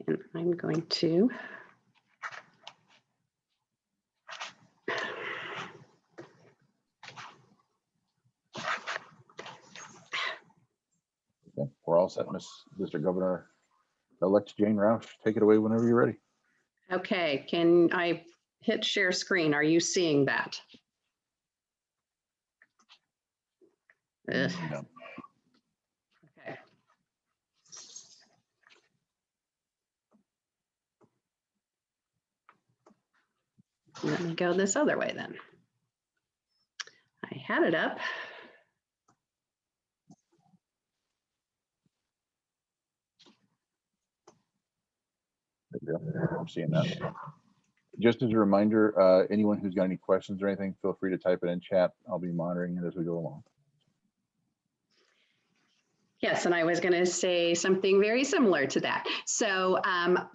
And I'm going to Okay, we're all set, Miss District Governor-elect Jane Roush. Take it away whenever you're ready. Okay, can I hit share screen? Are you seeing that? Ugh. No. Okay. Let me go this other way then. I had it up. There you go. I'm seeing that. Just as a reminder, anyone who's got any questions or anything, feel free to type it in chat. I'll be monitoring it as we go along. Yes, and I was going to say something very similar to that. So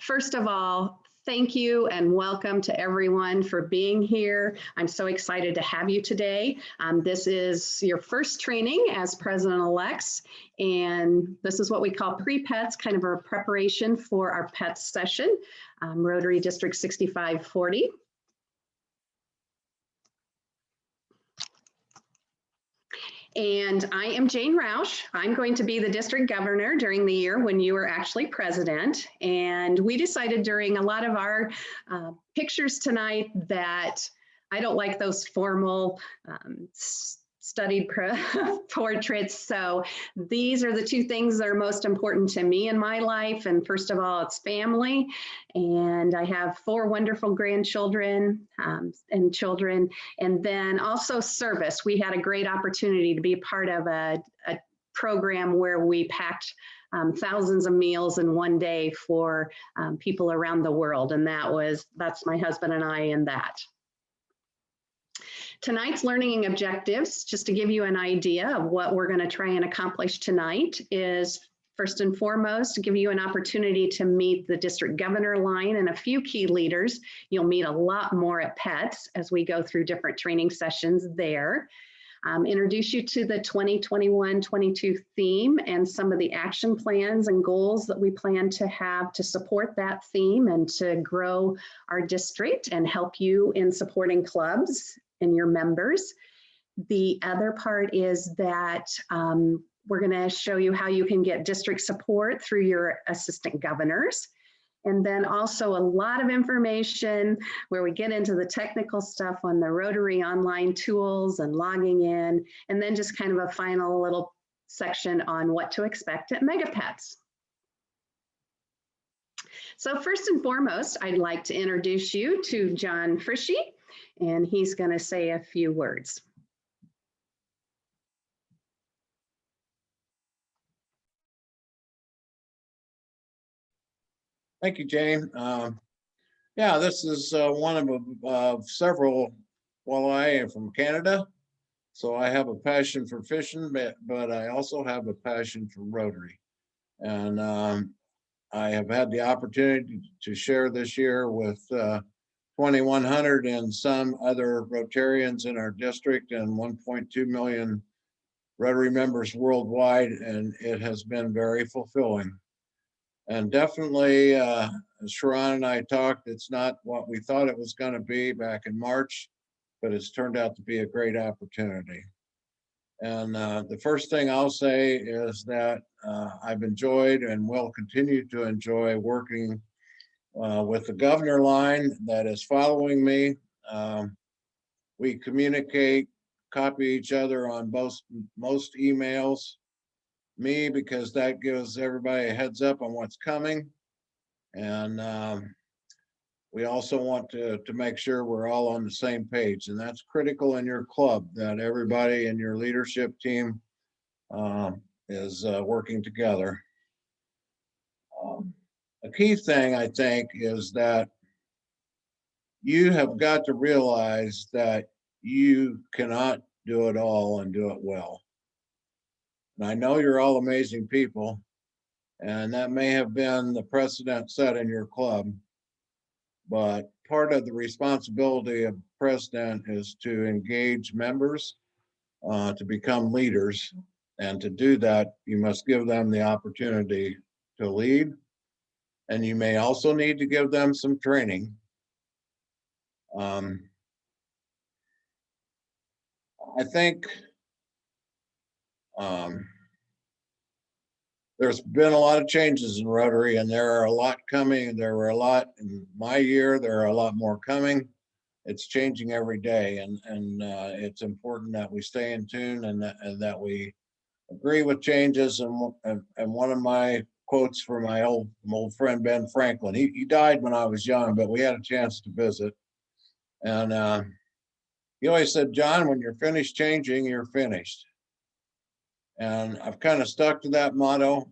first of all, thank you and welcome to everyone for being here. I'm so excited to have you today. This is your first training as president-elects, and this is what we call pre-pets, kind of a preparation for our pets session, Rotary District 6540. And I am Jane Roush. I'm going to be the district governor during the year when you were actually president. And we decided during a lot of our pictures tonight that I don't like those formal studied portraits. So these are the two things that are most important to me in my life. And first of all, it's family. And I have 4 wonderful grandchildren and children. And then also service. We had a great opportunity to be part of a program where we packed thousands of meals in one day for people around the world. And that's my husband and I in that. Tonight's learning objectives, just to give you an idea of what we're going to try and accomplish tonight, is first and foremost, to give you an opportunity to meet the district governor line and a few key leaders. You'll meet a lot more at PETS as we go through different training sessions there. Introduce you to the 2021-22 theme and some of the action plans and goals that we plan to have to support that theme and to grow our district and help you in supporting clubs and your members. The other part is that we're going to show you how you can get district support through your assistant governors. And then also a lot of information where we get into the technical stuff on the Rotary online tools and logging in, and then just kind of a final little section on what to expect at MegaPets. So first and foremost, I'd like to introduce you to John Frischie, and he's going to say a few words. Thank you, Jane. Yeah, this is one of several. Well, I am from Canada, so I have a passion for fishing, but I also have a passion for Rotary. And I have had the opportunity to share this year with 2,100 and some other Rotarians in our district and 1.2 million Rotary members worldwide, and it has been very fulfilling. And definitely, as Sharon and I talked, it's not what we thought it was going to be back in March, but it's turned out to be a great opportunity. And the first thing I'll say is that I've enjoyed and will continue to enjoy working with the governor line that is following me. We communicate, copy each other on most emails. Me, because that gives everybody a heads up on what's coming. And we also want to make sure we're all on the same page. And that's critical in your club, that everybody in your leadership team is working together. A key thing, I think, is that you have got to realize that you cannot do it all and do it well. And I know you're all amazing people, and that may have been the precedent set in your club, but part of the responsibility of president is to engage members, to become leaders. And to do that, you must give them the opportunity to lead and you may also need to give them some training. I think there's been a lot of changes in Rotary, and there are a lot coming. There were a lot in my year. There are a lot more coming. It's changing every day, and it's important that we stay in tune and that we agree with changes. And one of my quotes from my old friend Ben Franklin. He died when I was young, but we had a chance to visit, and he always said, "John, when you're finished changing, you're finished." And I've kind of stuck to that motto.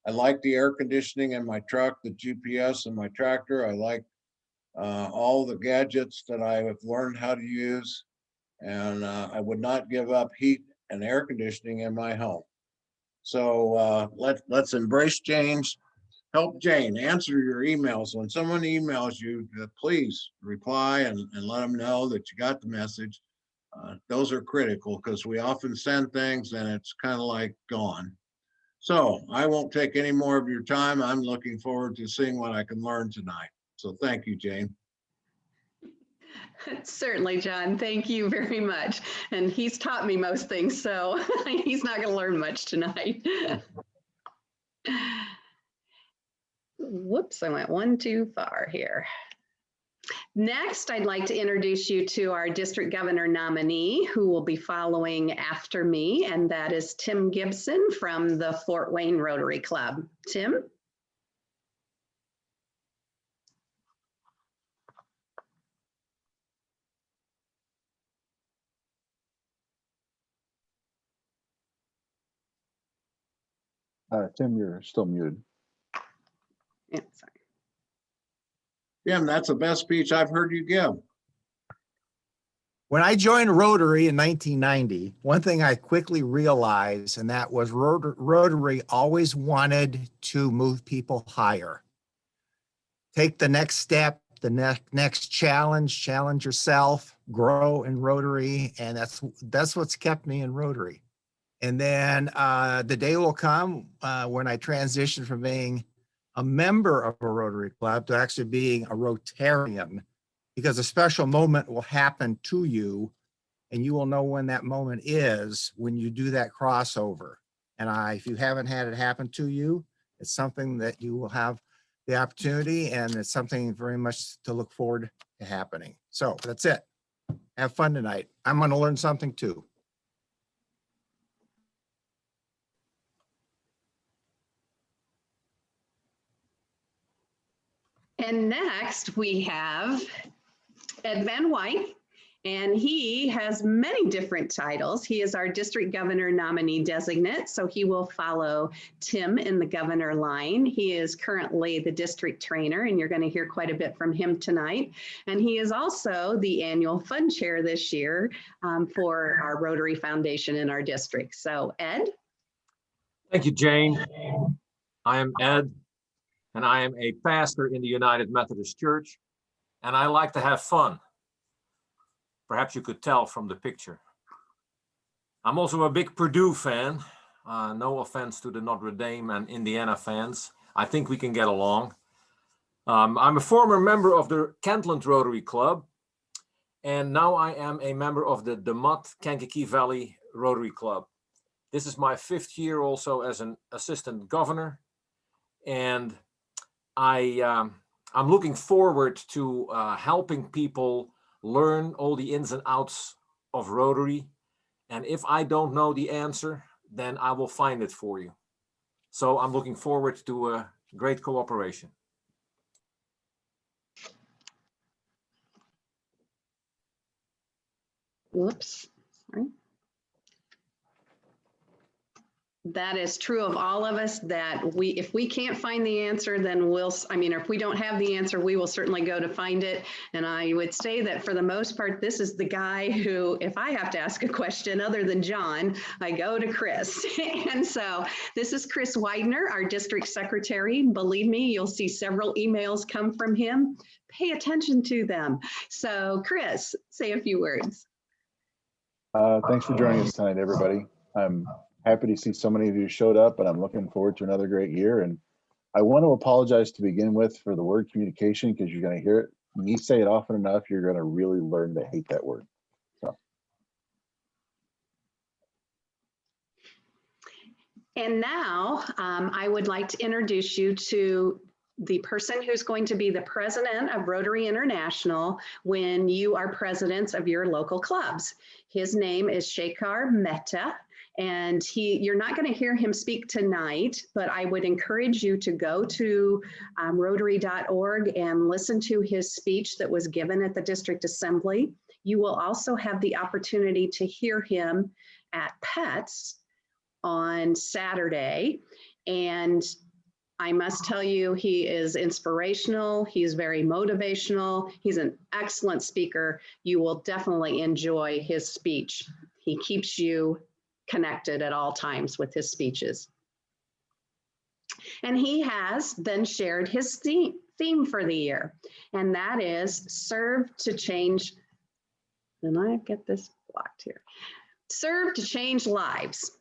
I like the air conditioning in my truck, the GPS in my tractor. I like all the gadgets that I have learned how to use. And I would not give up heat and air conditioning in my home. So let's embrace change. Help Jane answer your emails. When someone emails you, please reply and let them know that you got the message. Those are critical because we often send things and it's kind of like gone. So I won't take any more of your time. I'm looking forward to seeing what I can learn tonight. So thank you, Jane. Certainly, John. Thank you very much. And he's taught me most things, so he's not going to learn much tonight. Whoops, I went one too far here. Next, I'd like to introduce you to our district governor nominee who will be following after me, and that is Tim Gibson from the Fort Wayne Rotary Club. Tim? Tim, you're still muted. Yeah, sorry. Jim, that's the best speech I've heard you give. When I joined Rotary in 1990, one thing I quickly realized, and that was Rotary always wanted to move people higher. Take the next step, the next challenge yourself, grow in Rotary, and that's what's kept me in Rotary. And then the day will come when I transition from being a member of a Rotary Club to actually being a Rotarian, because a special moment will happen to you and you will know when that moment is when you do that crossover. And if you haven't had it happen to you, it's something that you will have the opportunity, and it's something very much to look forward to happening. So that's it. Have fun tonight. I'm going to learn something too. And next we have Ed Van Wyk, and he has many different titles. He is our district governor nominee designate, so he will follow Tim in the governor line. He is currently the district trainer, and you're going to hear quite a bit from him tonight. And he is also the annual fund chair this year for our Rotary Foundation in our district. So Ed? Thank you, Jane. I am Ed, and I am a pastor in the United Methodist Church, and I like to have fun. Perhaps you could tell from the picture. I'm also a big Purdue fan. No offense to the Notre Dame and Indiana fans. I think we can get along. I'm a former member of the Kentland Rotary Club, and now I am a member of the DeMott Kankakee Valley Rotary Club. This is my 5th year also as an assistant governor, and I'm looking forward to helping people learn all the ins and outs of Rotary. And if I don't know the answer, then I will find it for you. So I'm looking forward to a great cooperation. Whoops, sorry. That is true of all of us, that if we can't find the answer, then if we don't have the answer, we will certainly go to find it. And I would say that for the most part, this is the guy who, if I have to ask a question other than John, I go to Chris. And so this is Chris Widener, our district secretary. Believe me, you'll see several emails come from him. Pay attention to them. So Chris, say a few words. Thanks for joining us tonight, everybody. I'm happy to see so many of you showed up, and I'm looking forward to another great year. And I want to apologize to begin with for the word communication, because you're going to hear it. Me say it often enough, you're going to really learn to hate that word. And now I would like to introduce you to the person who's going to be the president of Rotary International when you are presidents of your local clubs. His name is Shekhar Mehta, and you're not going to hear him speak tonight, but I would encourage you to go to rotary.org and listen to his speech that was given at the district assembly. You will also have the opportunity to hear him at Pets on Saturday. And I must tell you, he is inspirational. He's very motivational. He's an excellent speaker. You will definitely enjoy his speech. He keeps you connected at all times with his speeches. And he has then shared his theme for the year, and that is serve to change. And I get this blocked here. Serve to change lives.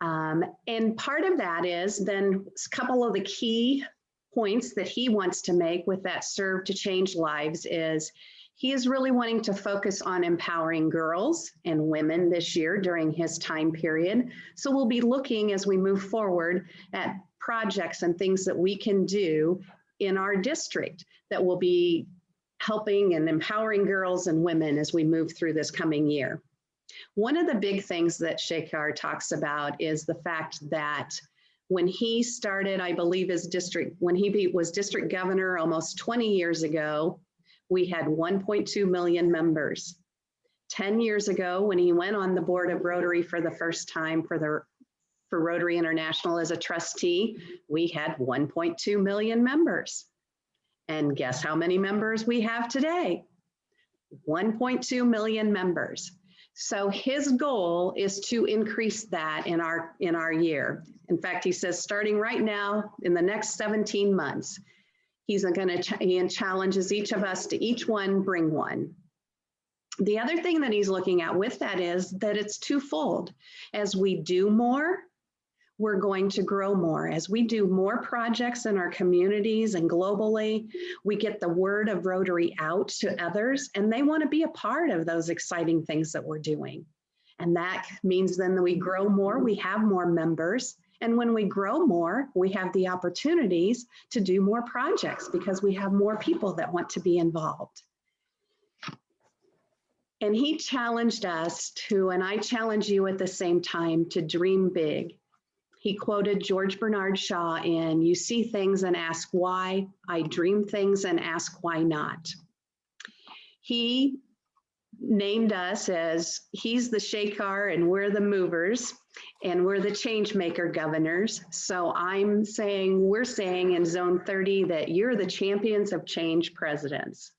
And part of that is then a couple of the key points that he wants to make with that serve to change lives is he is really wanting to focus on empowering girls and women this year during his time period. So we'll be looking as we move forward at projects and things that we can do in our district that will be helping and empowering girls and women as we move through this coming year. One of the big things that Shekhar talks about is the fact that when he started, I believe when he was district governor almost 20 years ago, we had 1.2 million members. 10 years ago, when he went on the board of Rotary for the first time for Rotary International as a trustee, we had 1.2 million members. And guess how many members we have today? 1.2 million members. So his goal is to increase that in our year. In fact, he says starting right now in the next 17 months, he challenges each of us to each one bring one. The other thing that he's looking at with that is that it's twofold. As we do more, we're going to grow more. As we do more projects in our communities and globally, we get the word of Rotary out to others, and they want to be a part of those exciting things that we're doing. And that means then that we grow more, we have more members. And when we grow more, we have the opportunities to do more projects because we have more people that want to be involved. And he challenged us to, and I challenge you at the same time, to dream big. He quoted George Bernard Shaw in, "You see things and ask why, I dream things and ask why not." He named us as, he's the Shekhar and we're the movers and we're the change maker governors. So we're saying in Zone 30 that you're the champions of change presidents.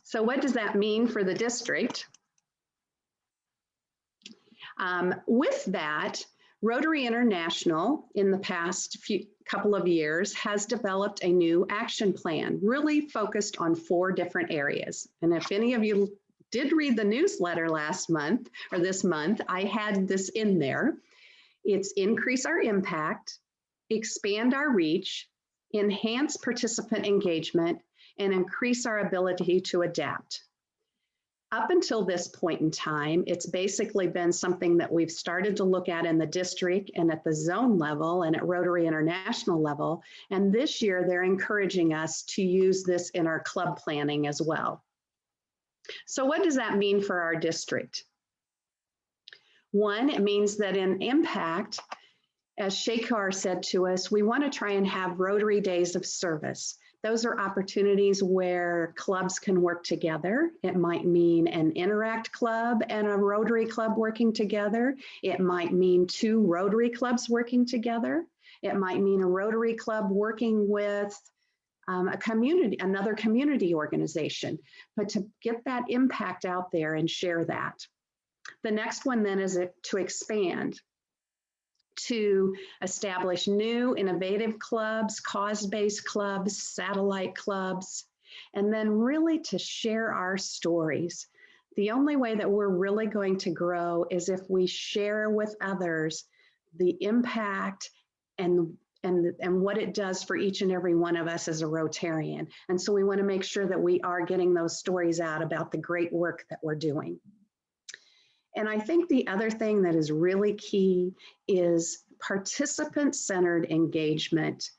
So what does that mean for the district? With that, Rotary International in the past couple of years has developed a new action plan, really focused on 4 different areas. And if any of you did read the newsletter last month or this month, I had this in there. It's increase our impact, expand our reach, enhance participant engagement, and increase our ability to adapt. Up until this point in time, it's basically been something that we've started to look at in the district and at the zone level and at Rotary International level. And this year, they're encouraging us to use this in our club planning as well. So what does that mean for our district? One, it means that in impact, as Shekhar said to us, we want to try and have Rotary Days of Service. Those are opportunities where clubs can work together. It might mean an Interact club and a Rotary club working together. It might mean 2 Rotary clubs working together. It might mean a Rotary club working with another community organization, but to get that impact out there and share that. The next one then is to expand, to establish new innovative clubs, cause-based clubs, satellite clubs, and then really to share our stories. The only way that we're really going to grow is if we share with others the impact and and what it does for each and every one of us as a Rotarian. And so we want to make sure that we are getting those stories out about the great work that we're doing. And I think the other thing that is really key is participant-centered engagement,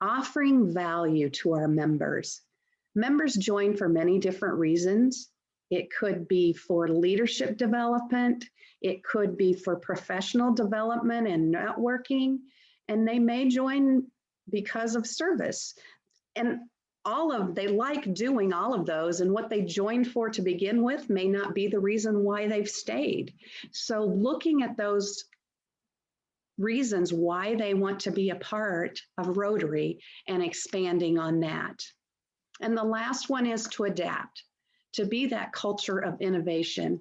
offering value to our members. Members join for many different reasons. It could be for leadership development. It could be for professional development and networking. And they may join because of service. And they like doing all of those, and what they joined for to begin with may not be the reason why they've stayed. So looking at those reasons why they want to be a part of Rotary and expanding on that. And the last one is to adapt, to be that culture of innovation,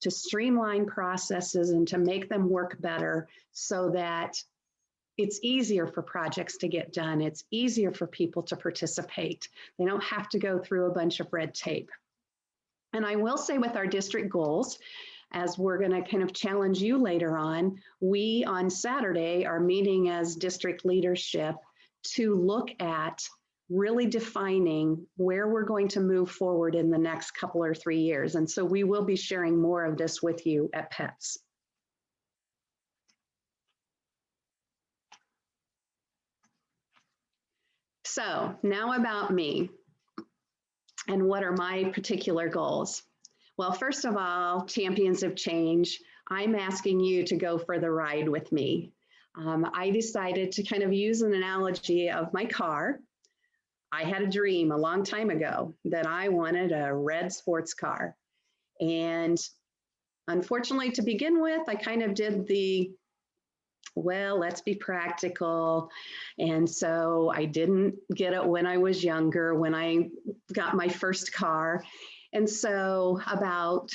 to streamline processes and to make them work better so that it's easier for projects to get done. It's easier for people to participate. They don't have to go through a bunch of red tape. And I will say with our district goals, as we're going to kind of challenge you later on, we on Saturday are meeting as district leadership to look at really defining where we're going to move forward in the next couple or 3 years. And so we will be sharing more of this with you at PETS. So now about me and what are my particular goals? Well, first of all, Champions of Change, I'm asking you to go for the ride with me. I decided to kind of use an analogy of my car. I had a dream a long time ago that I wanted a red sports car. And unfortunately, to begin with, I kind of did the, well, let's be practical. And so I didn't get it when I was younger, when I got my first car. And so about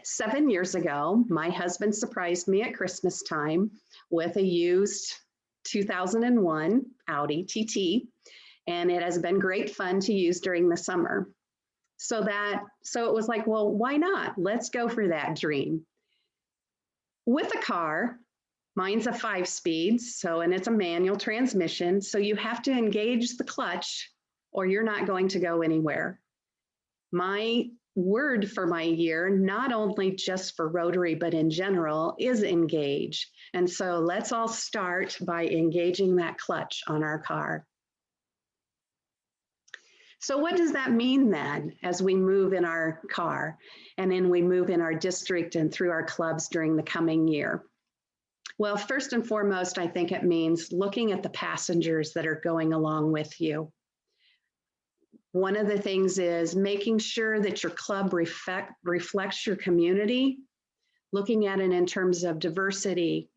7 years ago, my husband surprised me at Christmas time with a used 2001 Audi TT. And it has been great fun to use during the summer. So it was like, well, why not? Let's go for that dream. With a car, mine's a 5-speed, and it's a manual transmission. So you have to engage the clutch or you're not going to go anywhere. My word for my year, not only just for Rotary, but in general, is engage. And so let's all start by engaging that clutch on our car. So what does that mean then as we move in our car and then we move in our district and through our clubs during the coming year? Well, first and foremost, I think it means looking at the passengers that are going along with you. One of the things is making sure that your club reflects your community, looking at it in terms of diversity,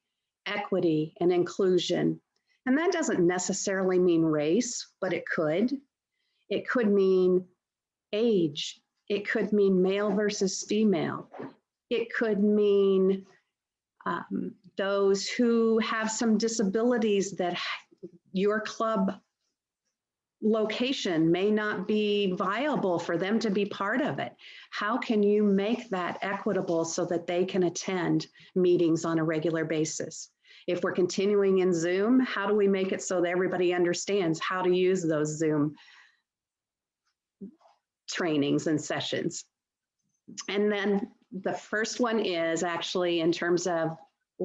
equity, and inclusion. And that doesn't necessarily mean race, but it could. It could mean age. It could mean male versus female. It could mean those who have some disabilities that your club location may not be viable for them to be part of it. How can you make that equitable so that they can attend meetings on a regular basis? If we're continuing in Zoom, how do we make it so that everybody understands how to use those Zoom trainings and sessions? And then the first one is actually in terms of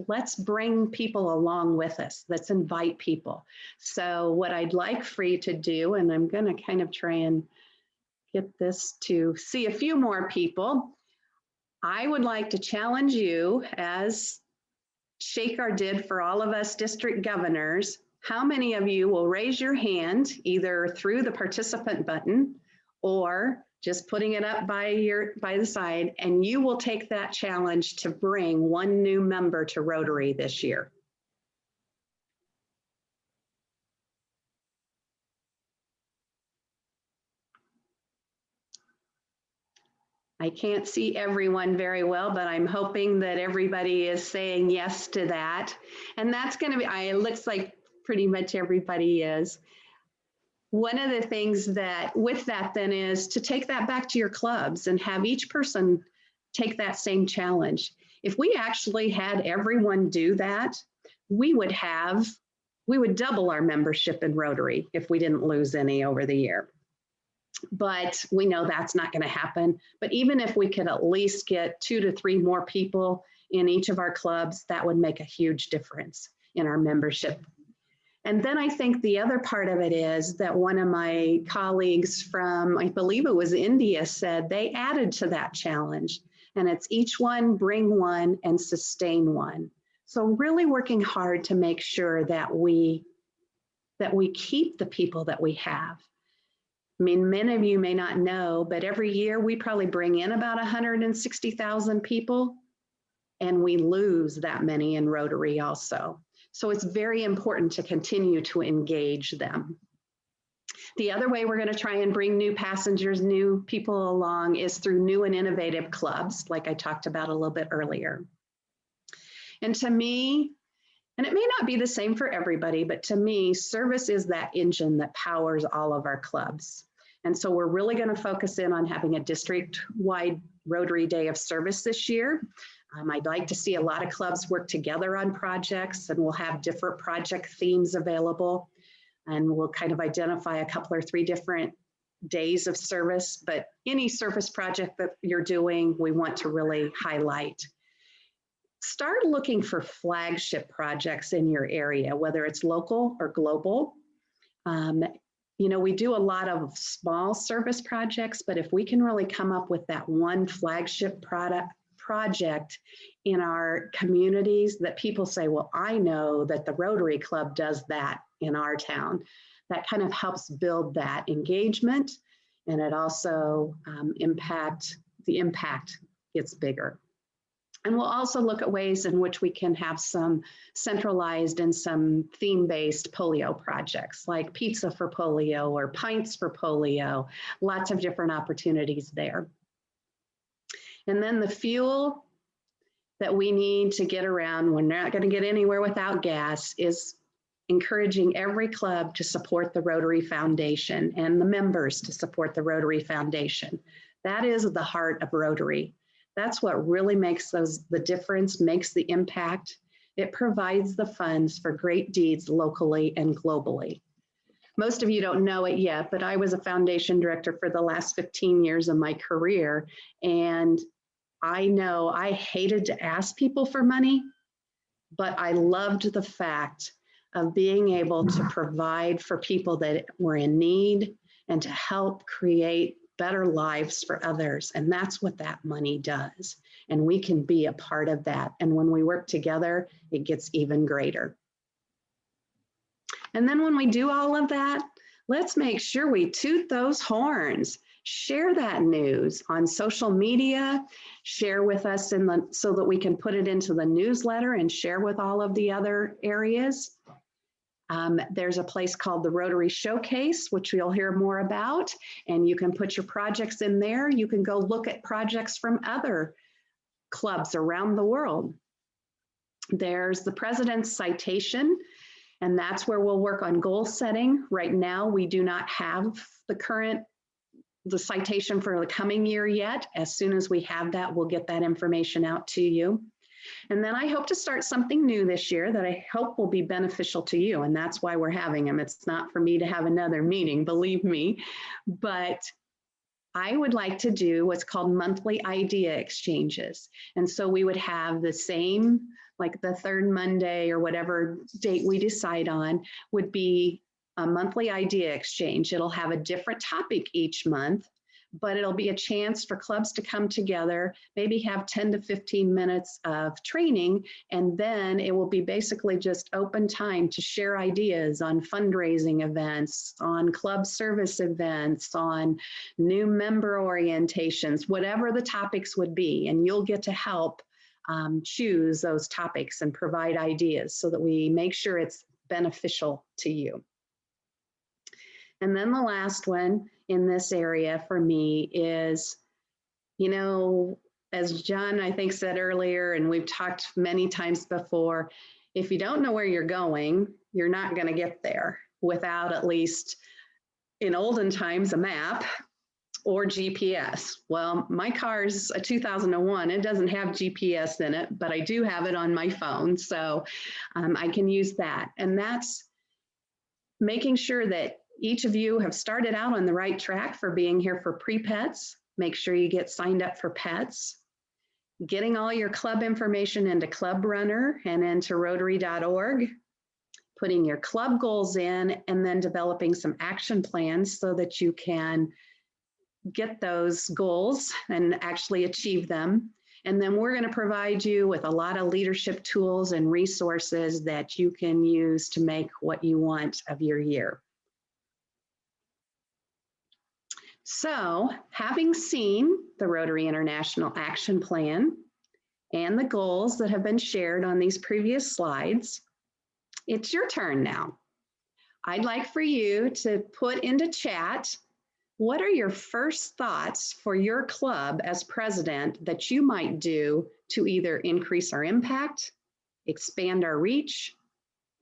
let's bring people along with us. Let's invite people. So what I'd like for you to do, and I'm going to kind of try and get this to see a few more people. I would like to challenge you, as Shekar did for all of us district governors. How many of you will raise your hand either through the participant button or just putting it up by the side, and you will take that challenge to bring one new member to Rotary this year? I can't see everyone very well, but I'm hoping that everybody is saying yes to that. And that's going to be, it looks like pretty much everybody is. One of the things that with that then is to take that back to your clubs and have each person take that same challenge. If we actually had everyone do that, we would have we would double our membership in Rotary if we didn't lose any over the year. But we know that's not going to happen. But even if we could at least get 2 to 3 more people in each of our clubs, that would make a huge difference in our membership. And then I think the other part of it is that one of my colleagues from, I believe it was India, said they added to that challenge. And it's each one bring one and sustain one. So really working hard to make sure that we keep the people that we have. I mean, many of you may not know, but every year we probably bring in about 160,000 people, and we lose that many in Rotary also. So it's very important to continue to engage them. The other way we're going to try and bring new passengers, new people along is through new and innovative clubs, like I talked about a little bit earlier. And to me, and it may not be the same for everybody, but to me, service is that engine that powers all of our clubs. And so we're really going to focus in on having a district-wide Rotary Day of Service this year. I'd like to see a lot of clubs work together on projects, and we'll have different project themes available. And we'll kind of identify a couple or 3 different days of service, but any service project that you're doing, we want to really highlight. Start looking for flagship projects in your area, whether it's local or global. You know, we do a lot of small service projects, but if we can really come up with that one flagship project in our communities that people say, well, I know that the Rotary Club does that in our town, that kind of helps build that engagement, and it also the impact gets bigger. And we'll also look at ways in which we can have some centralized and some theme-based polio projects, like pizza for polio or pints for polio, lots of different opportunities there. And then the fuel that we need to get around, we're not going to get anywhere without gas, is encouraging every club to support the Rotary Foundation and the members to support the Rotary Foundation. That is the heart of Rotary. That's what really makes the difference, makes the impact. It provides the funds for great deeds locally and globally. Most of you don't know it yet, but I was a foundation director for the last 15 years of my career. And I know I hated to ask people for money, but I loved the fact of being able to provide for people that were in need and to help create better lives for others. And that's what that money does. And we can be a part of that. And when we work together, it gets even greater. And then when we do all of that, let's make sure we toot those horns. Share that news on social media, share with us so that we can put it into the newsletter and share with all of the other areas. There's a place called the Rotary Showcase, which you'll hear more about, and you can put your projects in there. You can go look at projects from other clubs around the world. There's the President's Citation, and that's where we'll work on goal setting. Right now, we do not have the citation for the coming year yet. As soon as we have that, we'll get that information out to you. And then I hope to start something new this year that I hope will be beneficial to you. And that's why we're having them. It's not for me to have another meeting, believe me, but I would like to do what's called monthly idea exchanges. And so we would have the same, like the third Monday or whatever date we decide on would be a monthly idea exchange. It'll have a different topic each month, but it'll be a chance for clubs to come together, maybe have 10 to 15 minutes of training, and then it will be basically just open time to share ideas on fundraising events, on club service events, on new member orientations, whatever the topics would be, and you'll get to help choose those topics and provide ideas so that we make sure it's beneficial to you. And then the last one in this area for me is, you know, as John, I think, said earlier, and we've talked many times before, if you don't know where you're going, you're not going to get there without, at least in olden times, a map or GPS. Well, my car's a 2001. It doesn't have GPS in it, but I do have it on my phone. So I can use that. And that's making sure that each of you have started out on the right track for being here for pre-pets. Make sure you get signed up for pets. Getting all your club information into Club Runner and into Rotary.org. Putting your club goals in, and then developing some action plans so that you can get those goals and actually achieve them. And then we're going to provide you with a lot of leadership tools and resources that you can use to make what you want of your year. So, having seen the Rotary International Action Plan and the goals that have been shared on these previous slides, it's your turn now. I'd like for you to put into chat, what are your first thoughts for your club as president that you might do to either increase our impact, expand our reach,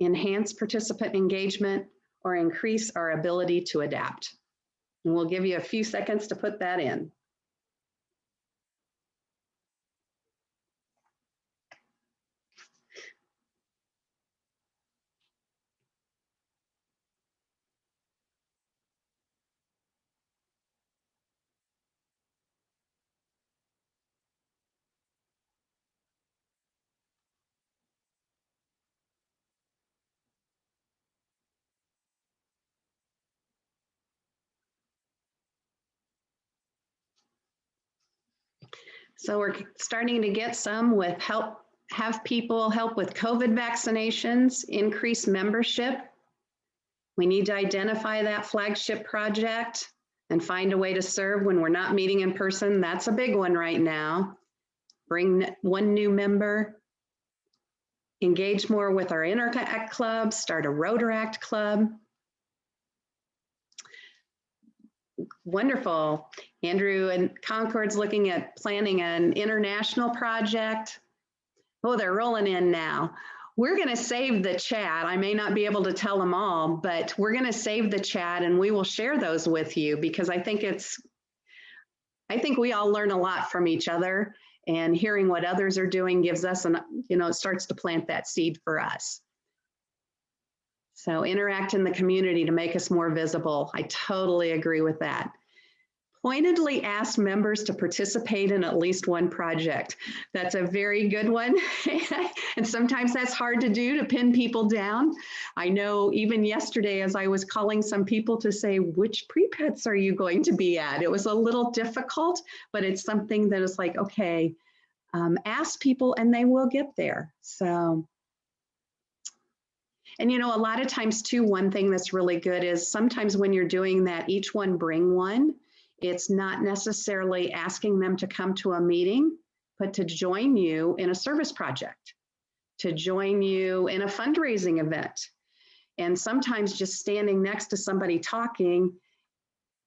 enhance participant engagement, or increase our ability to adapt? And we'll give you a few seconds to put that in. So we're starting to get some with have people help with COVID vaccinations, increase membership. We need to identify that flagship project and find a way to serve when we're not meeting in person. That's a big one right now. Bring one new member, engage more with our Interact Club, start a Rotaract Club. Wonderful. Andrew and Concord's looking at planning an international project. Oh, they're rolling in now. We're going to save the chat. I may not be able to tell them all, but we're going to save the chat and we will share those with you because I think we all learn a lot from each other, and hearing what others are doing gives us it starts to plant that seed for us. So interact in the community to make us more visible. I totally agree with that. Pointedly ask members to participate in at least one project. That's a very good one. And sometimes that's hard to do, to pin people down. I know even yesterday as I was calling some people to say, which pre-pets are you going to be at? It was a little difficult, but it's something that is like, okay, ask people and they will get there. So. And a lot of times too, one thing that's really good is sometimes when you're doing that, each one bring one. It's not necessarily asking them to come to a meeting, but to join you in a service project, to join you in a fundraising event. And sometimes just standing next to somebody talking,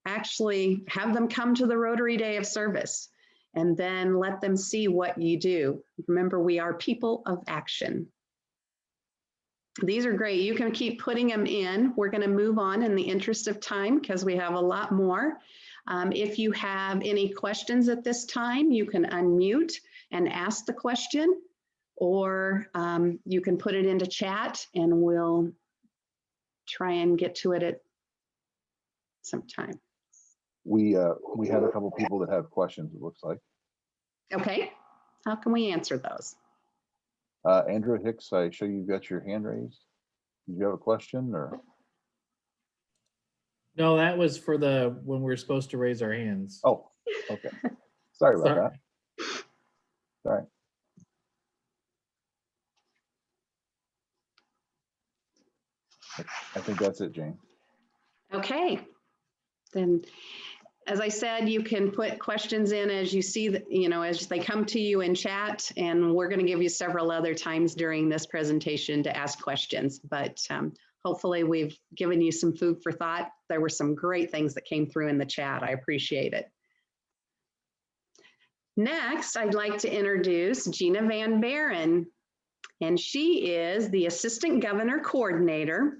actually have them come to the Rotary Day of Service and then let them see what you do. Remember, we are people of action. These are great. You can keep putting them in. We're going to move on in the interest of time because we have a lot more. If you have any questions at this time, you can unmute and ask the question, or you can put it into chat and we'll try and get to it at some time. We have a couple people that have questions, it looks like. Okay, how can we answer those? Andrew Hicks, I show you've got your hand raised. Did you have a question or? No, that was for when we're supposed to raise our hands. Oh, okay. Sorry about Sorry. that. Sorry. I think that's it, Jane. Okay, then as I said, you can put questions in as you see that, as they come to you in chat, and we're going to give you several other times during this presentation to ask questions, but hopefully we've given you some food for thought. There were some great things that came through in the chat. I appreciate it. Next, I'd like to introduce Gina Van Baren, and she is the Assistant Governor Coordinator.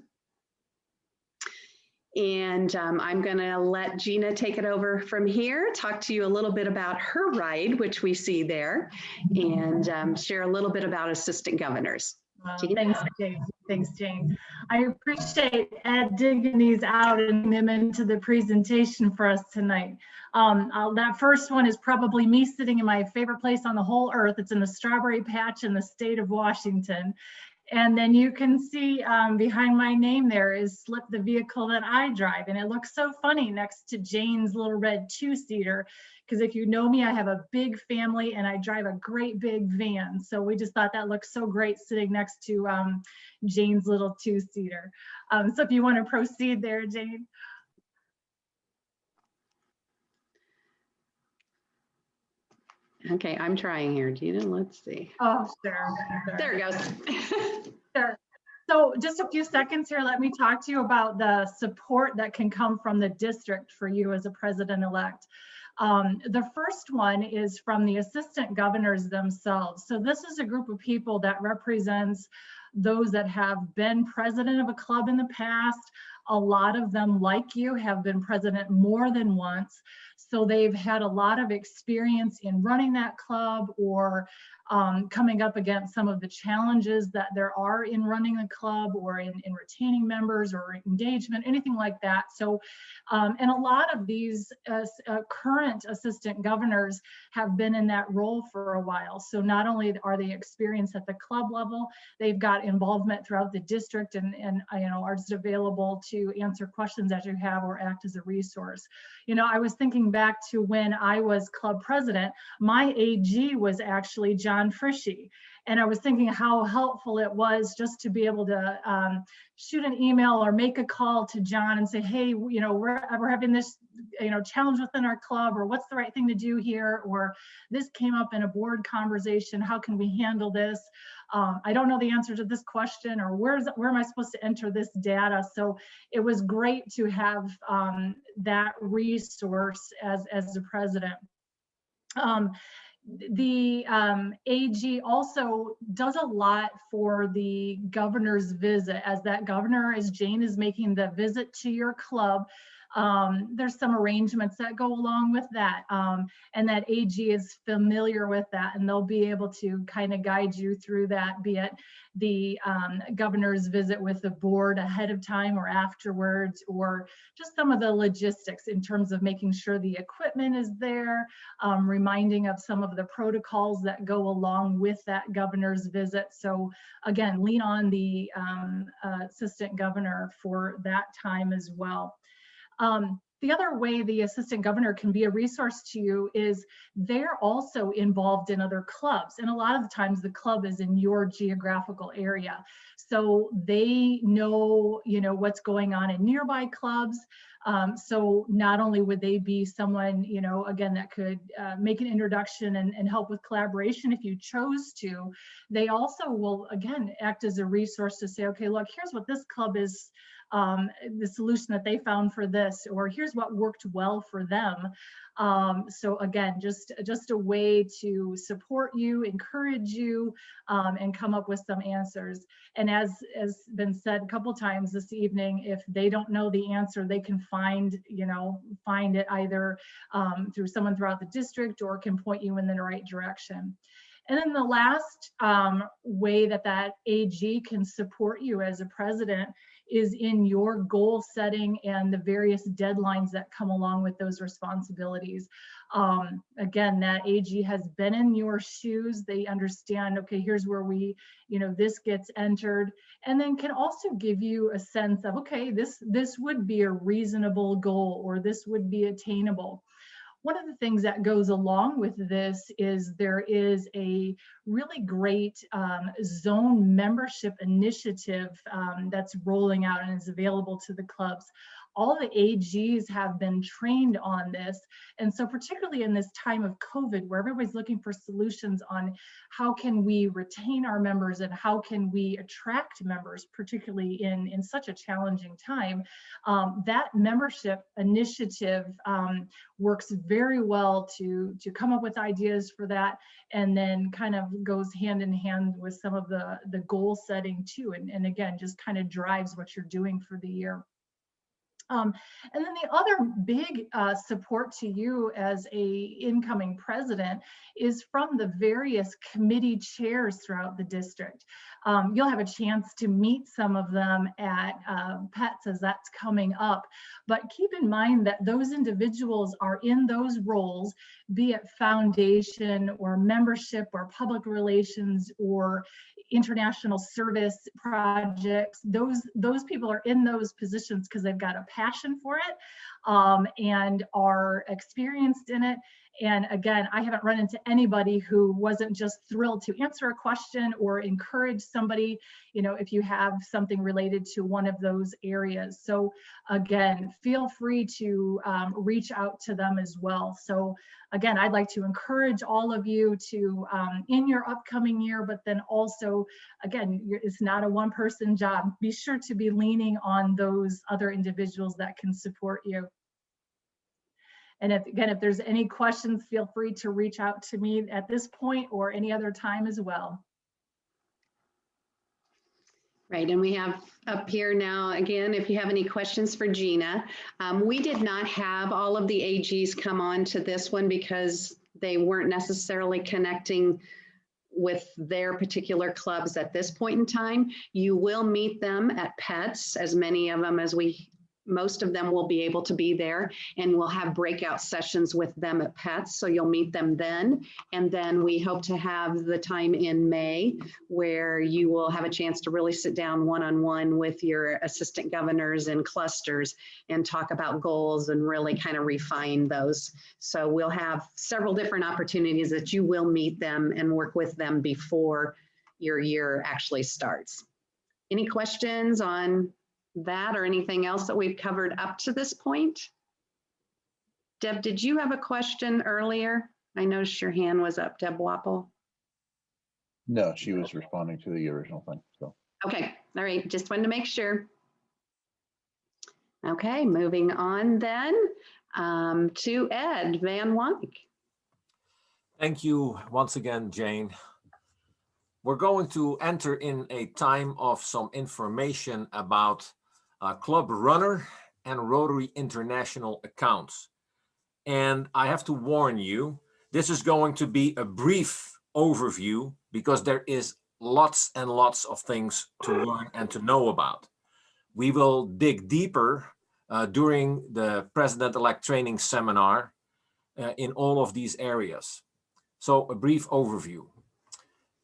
And I'm going to let Gina take it over from here, talk to you a little bit about her ride, which we see there, and share a little bit about assistant governors. Gina? Thanks, Jane. Thanks, Jane. I appreciate Ed digging these out and them into the presentation for us tonight. That first one is probably me sitting in my favorite place on the whole earth. It's in the strawberry patch in the state of Washington. And then you can see behind my name there is Slip, the vehicle that I drive. And it looks so funny next to Jane's little red two-seater. Because if you know me, I have a big family and I drive a great big van. So we just thought that looked so great sitting next to Jane's little two-seater. So if you want to proceed there, Jane. Okay, I'm trying here, Gina. Let's see. Oh, sure. There it goes. Sure. So just a few seconds here, let me talk to you about the support that can come from the district for you as a president-elect. The first one is from the assistant governors themselves. So this is a group of people that represents those that have been president of a club in the past. A lot of them, like you, have been president more than once. So they've had a lot of experience in running that club or coming up against some of the challenges that there are in running a club or in retaining members or engagement, anything like that. So, and a lot of these current assistant governors have been in that role for a while. So not only are they experienced at the club level, they've got involvement throughout the district and you know, are just available to answer questions that you have or act as a resource. You know, I was thinking back to when I was club president, my AG was actually John Frishy. And I was thinking how helpful it was just to be able to shoot an email or make a call to John and say, hey, you know, we're having this, you know, challenge within our club, or what's the right thing to do here? Or this came up in a board conversation. How can we handle this? I don't know the answer to this question, or where am I supposed to enter this data? So it was great to have that resource as the president. The AG also does a lot for the governor's visit. As that governor, as Jane is making the visit to your club, there's some arrangements that go along with that. And that AG is familiar with that, and they'll be able to kind of guide you through that, be it the governor's visit with the board ahead of time or afterwards, or just some of the logistics in terms of making sure the equipment is there, reminding of some of the protocols that go along with that governor's visit. So again, lean on the assistant governor for that time as well. The other way the assistant governor can be a resource to you is they're also involved in other clubs. And a lot of the times the club is in your geographical area. So they know, you know, what's going on in nearby clubs. So not only would they be someone, you know, again, that could make an introduction and help with collaboration if you chose to, they also will, again, act as a resource to say, okay, look, here's what this club is, the solution that they found for this, or here's what worked well for them. So again, just a way to support you, encourage you, and come up with some answers. And as has been said a couple times this evening, if they don't know the answer, they can find it either through someone throughout the district, or can point you in the right direction. And then the last way that AG can support you as a president is in your goal setting and the various deadlines that come along with those responsibilities. Again, that AG has been in your shoes. They understand, okay, here's where this gets entered, and then can also give you a sense of, okay, this would be a reasonable goal, or this would be attainable. One of the things that goes along with this is there is a really great zone membership initiative that's rolling out and is available to the clubs. All the AGs have been trained on this. And so particularly in this time of COVID, where everybody's looking for solutions on how can we retain our members and how can we attract members, particularly in such a challenging time, that membership initiative works very well to come up with ideas for that, and then kind of goes hand in hand with some of the goal setting too. And again, just kind of drives what you're doing for the year. And then the other big support to you as a incoming president is from the various committee chairs throughout the district. You'll have a chance to meet some of them at PETS as that's coming up. But keep in mind that those individuals are in those roles, be it foundation or membership or public relations or international service projects. Those people are in those positions because they've got a passion for it and are experienced in it. And again, I haven't run into anybody who wasn't just thrilled to answer a question or encourage somebody, you know, if you have something related to one of those areas. So again, feel free to reach out to them as well. So again, I'd like to encourage all of you to, in your upcoming year, but then also, again, it's not a one-person job. Be sure to be leaning on those other individuals that can support you. And if there's any questions, feel free to reach out to me at this point or any other time as well. Right, and we have up here now, again, if you have any questions for Gina. We did not have all of the AGs come on to this one because they weren't necessarily connecting with their particular clubs at this point in time. You will meet them at PETS, as many of them as most of them will be able to be there, and we'll have breakout sessions with them at PETS, so you'll meet them then. And then we hope to have the time in May where you will have a chance to really sit down one-on-one with your assistant governors and clusters and talk about goals and really kind of refine those. So we'll have several different opportunities that you will meet them and work with them before your year actually starts. Any questions on that or anything else that we've covered up to this point? Deb, did you have a question earlier? I noticed your hand was up, Deb Wapple. No, she was responding to the original thing. So Okay, all right, just wanted to make sure. Okay, moving on then to Ed Van Wyk. Thank you once again, Jane. We're going to enter in a time of some information about Club Runner and Rotary International accounts. And I have to warn you, this is going to be a brief overview because there is lots and lots of things to learn and to know about. We will dig deeper during the President-elect training seminar in all of these areas. So a brief overview.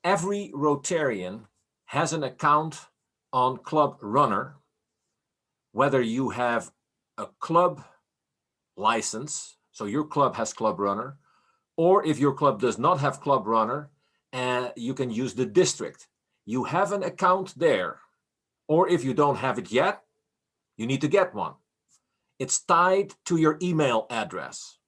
Every Rotarian has an account on Club Runner, whether you have a club license, so your club has Club Runner, or if your club does not have Club Runner, you can use the district. You have an account there, or if you don't have it yet, you need to get one. It's tied to your email address,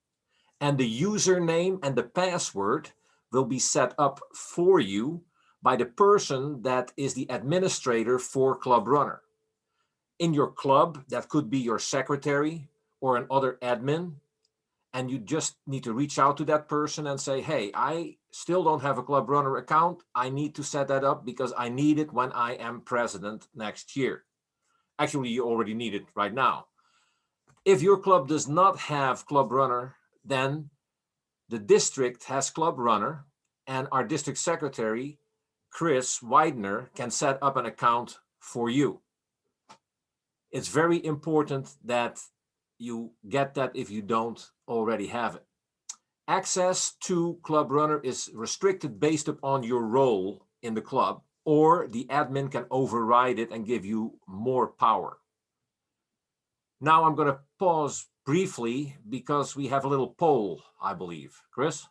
and the username and the password will be set up for you by the person that is the administrator for Club Runner. In your club, that could be your secretary or another admin, and you just need to reach out to that person and say, hey, I still don't have a Club Runner account. I need to set that up because I need it when I am president next year. Actually, you already need it right now. If your club does not have Club Runner, then the district has Club Runner, and our district secretary, Chris Widener, can set up an account for you. It's very important that you get that if you don't already have it. Access to Club Runner is restricted based upon your role in the club, or the admin can override it and give you more power. Now I'm going to pause briefly because we have a little poll, I believe. Chris?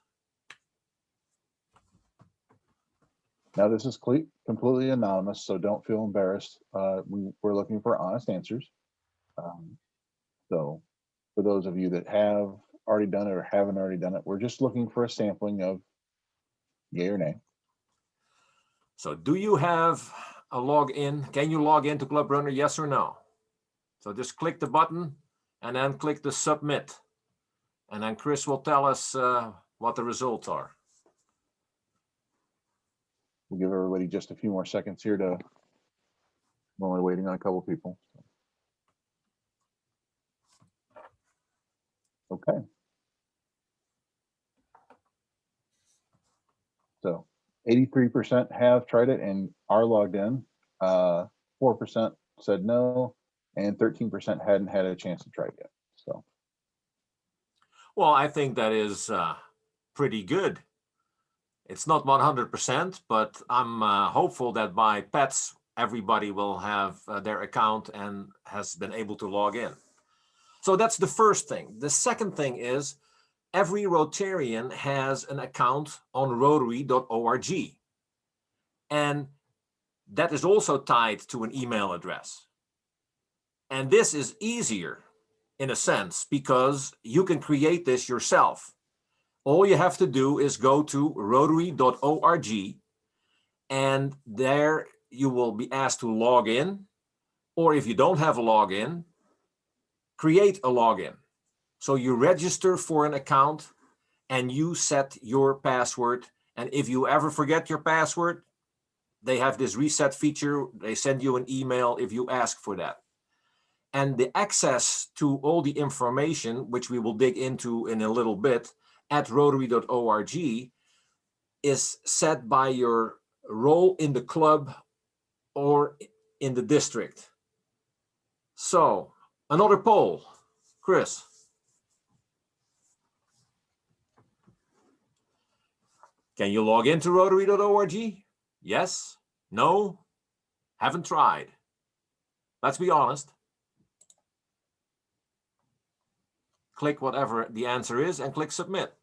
now this is completely anonymous, so don't feel embarrassed. We're looking for honest answers. So for those of you that have already done it or haven't already done it, we're just looking for a sampling of yay or nay. So do you have a login? Can you log into Club Runner, yes or no? So just click the button and then click the submit. And then Chris will tell us what the results are. We'll give everybody just a few more seconds here to, I'm only waiting on a couple people. Okay. So 83% have tried it and are logged in. 4% said no, and 13% hadn't had a chance to try it yet. So, Well, I think that is pretty good. It's not 100%, but I'm hopeful that by pets, everybody will have their account and has been able to log in. So that's the first thing. The second thing is every Rotarian has an account on rotary.org. And that is also tied to an email address. And this is easier in a sense because you can create this yourself. All you have to do is go to rotary.org, and there you will be asked to log in, or if you don't have a login, create a login. So you register for an account and you set your password. And if you ever forget your password, they have this reset feature. They send you an email if you ask for that. And the access to all the information, which we will dig into in a little bit at rotary.org, is set by your role in the club or in the district. So another poll, Chris. Can you log into rotary.org? Yes? No? Haven't tried? Let's be honest. Click whatever the answer is and click submit.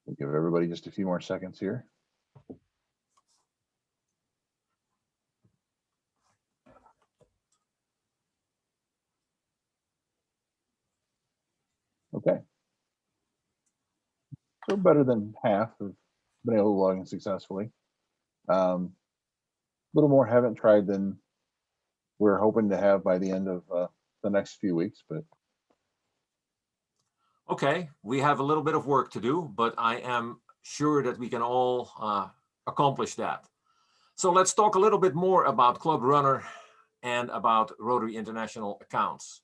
we'll give everybody just a few more seconds here. Okay. So better than half have been able to log in successfully. A little more haven't tried than we're hoping to have by the end of the next few weeks, but Okay, we have a little bit of work to do, but I am sure that we can all accomplish that. So let's talk a little bit more about Club Runner and about Rotary International accounts.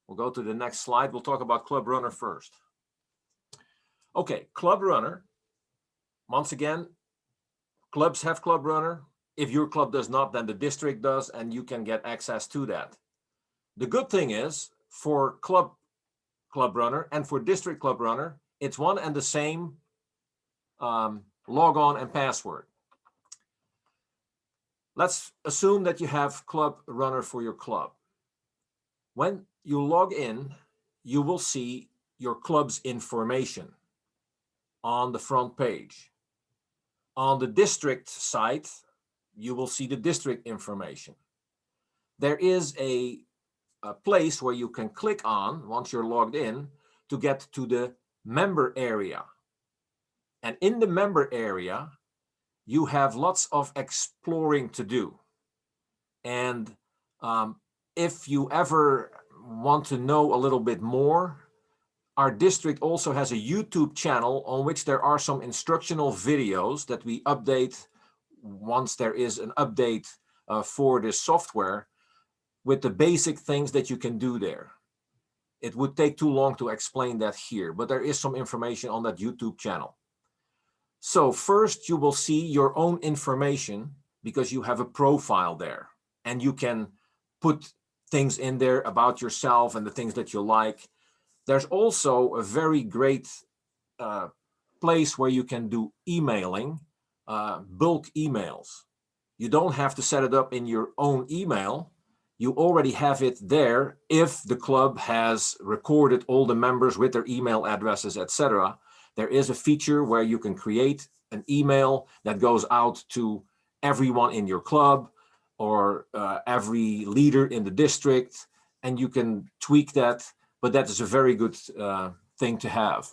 We'll go to the next slide. We'll talk about Club Runner first. Okay, Club Runner. Once again, clubs have Club Runner. If your club does not, then the district does, and you can get access to that. The good thing is for Club Runner and for District Club Runner, it's one and the same log on and password. Let's assume that you have Club Runner for your club. When you log in, you will see your club's information on the front page. On the district site, you will see the district information. There is a place where you can click on, once you're logged in, to get to the member area. And in the member area, you have lots of exploring to do. And if you ever want to know a little bit more, our district also has a YouTube channel on which there are some instructional videos that we update once there is an update for this software with the basic things that you can do there. It would take too long to explain that here, but there is some information on that YouTube channel. So first you will see your own information because you have a profile there and you can put things in there about yourself and the things that you like. There's also a very great place where you can do emailing, bulk emails. You don't have to set it up in your own email. You already have it there if the club has recorded all the members with their email addresses, etc. There is a feature where you can create an email that goes out to everyone in your club or every leader in the district, and you can tweak that, but that is a very good thing to have.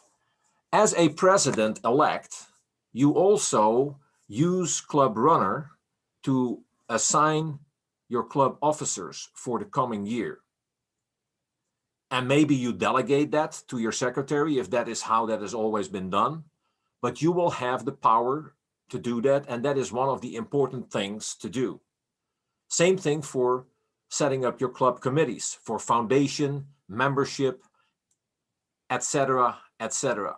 As a president-elect, you also use Club Runner to assign your club officers for the coming year. And maybe you delegate that to your secretary if that is how that has always been done, but you will have the power to do that, and that is one of the important things to do. Same thing for setting up your club committees for foundation, membership, etc., etc.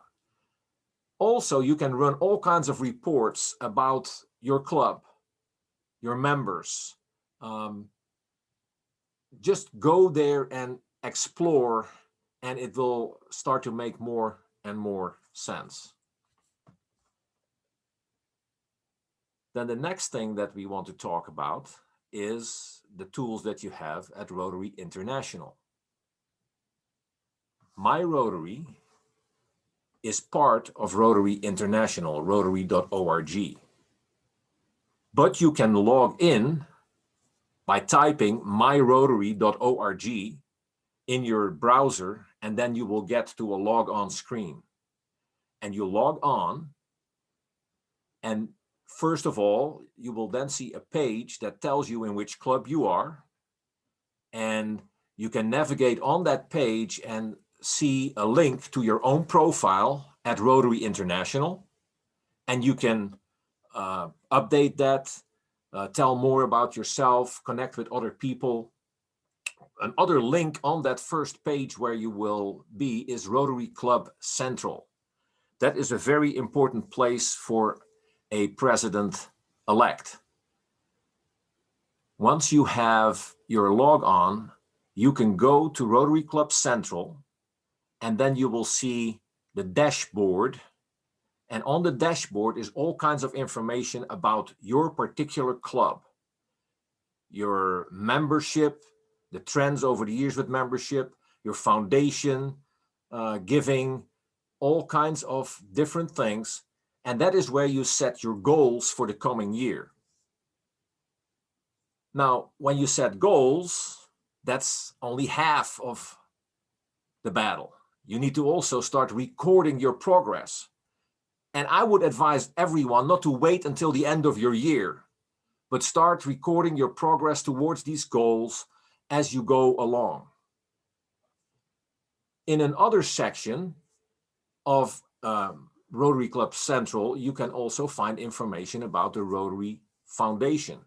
Also, you can run all kinds of reports about your club, your members. Just go there and explore, and it will start to make more and more sense. Then the next thing that we want to talk about is the tools that you have at Rotary International. My Rotary is part of Rotary International, rotary.org. But you can log in by typing myrotary.org in your browser, and then you will get to a log on screen. And you log on, and first of all, you will then see a page that tells you in which club you are, and you can navigate on that page and see a link to your own profile at Rotary International, and you can update that, tell more about yourself, connect with other people. Another link on that first page where you will be is Rotary Club Central. That is a very important place for a president-elect. Once you have your log on, you can go to Rotary Club Central, and then you will see the dashboard. And on the dashboard is all kinds of information about your particular club, your membership, the trends over the years with membership, your foundation, giving, all kinds of different things. And that is where you set your goals for the coming year. Now, when you set goals, that's only half of the battle. You need to also start recording your progress. And I would advise everyone not to wait until the end of your year, but start recording your progress towards these goals as you go along. In another section of Rotary Club Central, you can also find information about the Rotary Foundation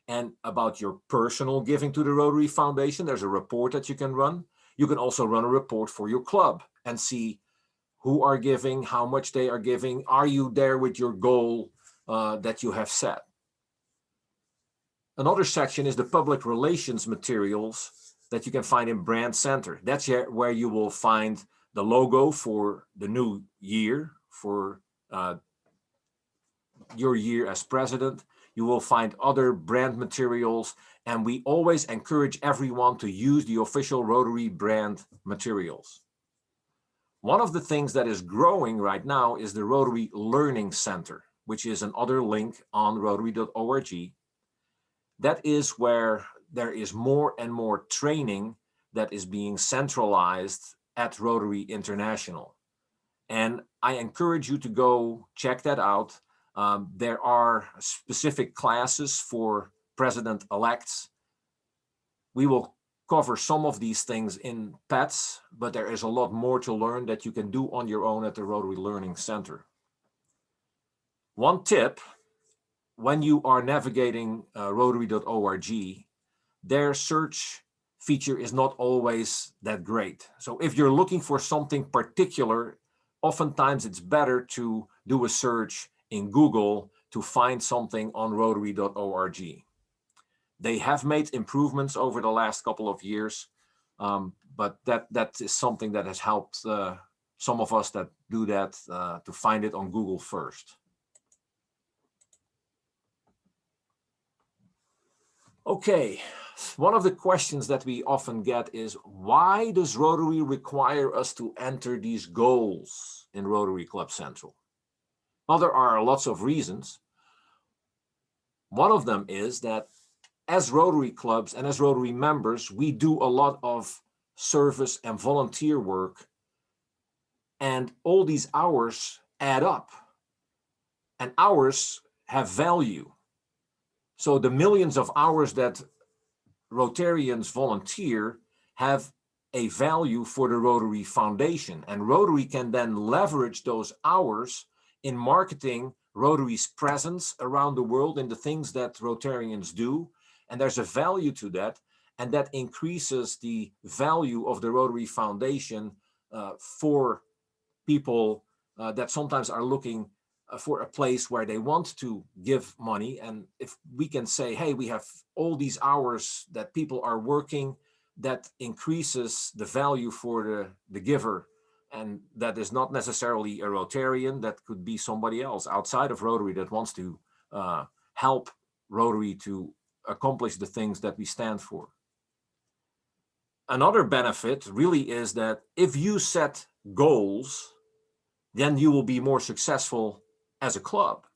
and about your personal giving to the Rotary Foundation. There's a report that you can run. You can also run a report for your club and see who are giving, how much they are giving. Are you there with your goal that you have set? Another section is the public relations materials that you can find in Brand Center. That's where you will find the logo for the new year, for your year as president. You will find other brand materials, and we always encourage everyone to use the official Rotary brand materials. One of the things that is growing right now is the Rotary Learning Center, which is another link on rotary.org. That is where there is more and more training that is being centralized at Rotary International. And I encourage you to go check that out. There are specific classes for president-elects. We will cover some of these things in PETS, but there is a lot more to learn that you can do on your own at the Rotary Learning Center. One tip, when you are navigating rotary.org, their search feature is not always that great. So if you're looking for something particular, oftentimes it's better to do a search in Google to find something on rotary.org. They have made improvements over the last couple of years, but that is something that has helped some of us that do that to find it on Google first. Okay, one of the questions that we often get is, why does Rotary require us to enter these goals in Rotary Club Central? Well, there are lots of reasons. One of them is that as Rotary clubs and as Rotary members, we do a lot of service and volunteer work, and all these hours add up, and hours have value. So the millions of hours that Rotarians volunteer have a value for the Rotary Foundation, and Rotary can then leverage those hours in marketing Rotary's presence around the world in the things that Rotarians do. And there's a value to that. And that increases the value of the Rotary Foundation for people that sometimes are looking for a place where they want to give money. And if we can say, hey, we have all these hours that people are working, that increases the value for the giver. And that is not necessarily a Rotarian, that could be somebody else outside of Rotary that wants to help Rotary to accomplish the things that we stand for. Another benefit really is that if you set goals, then you will be more successful as a club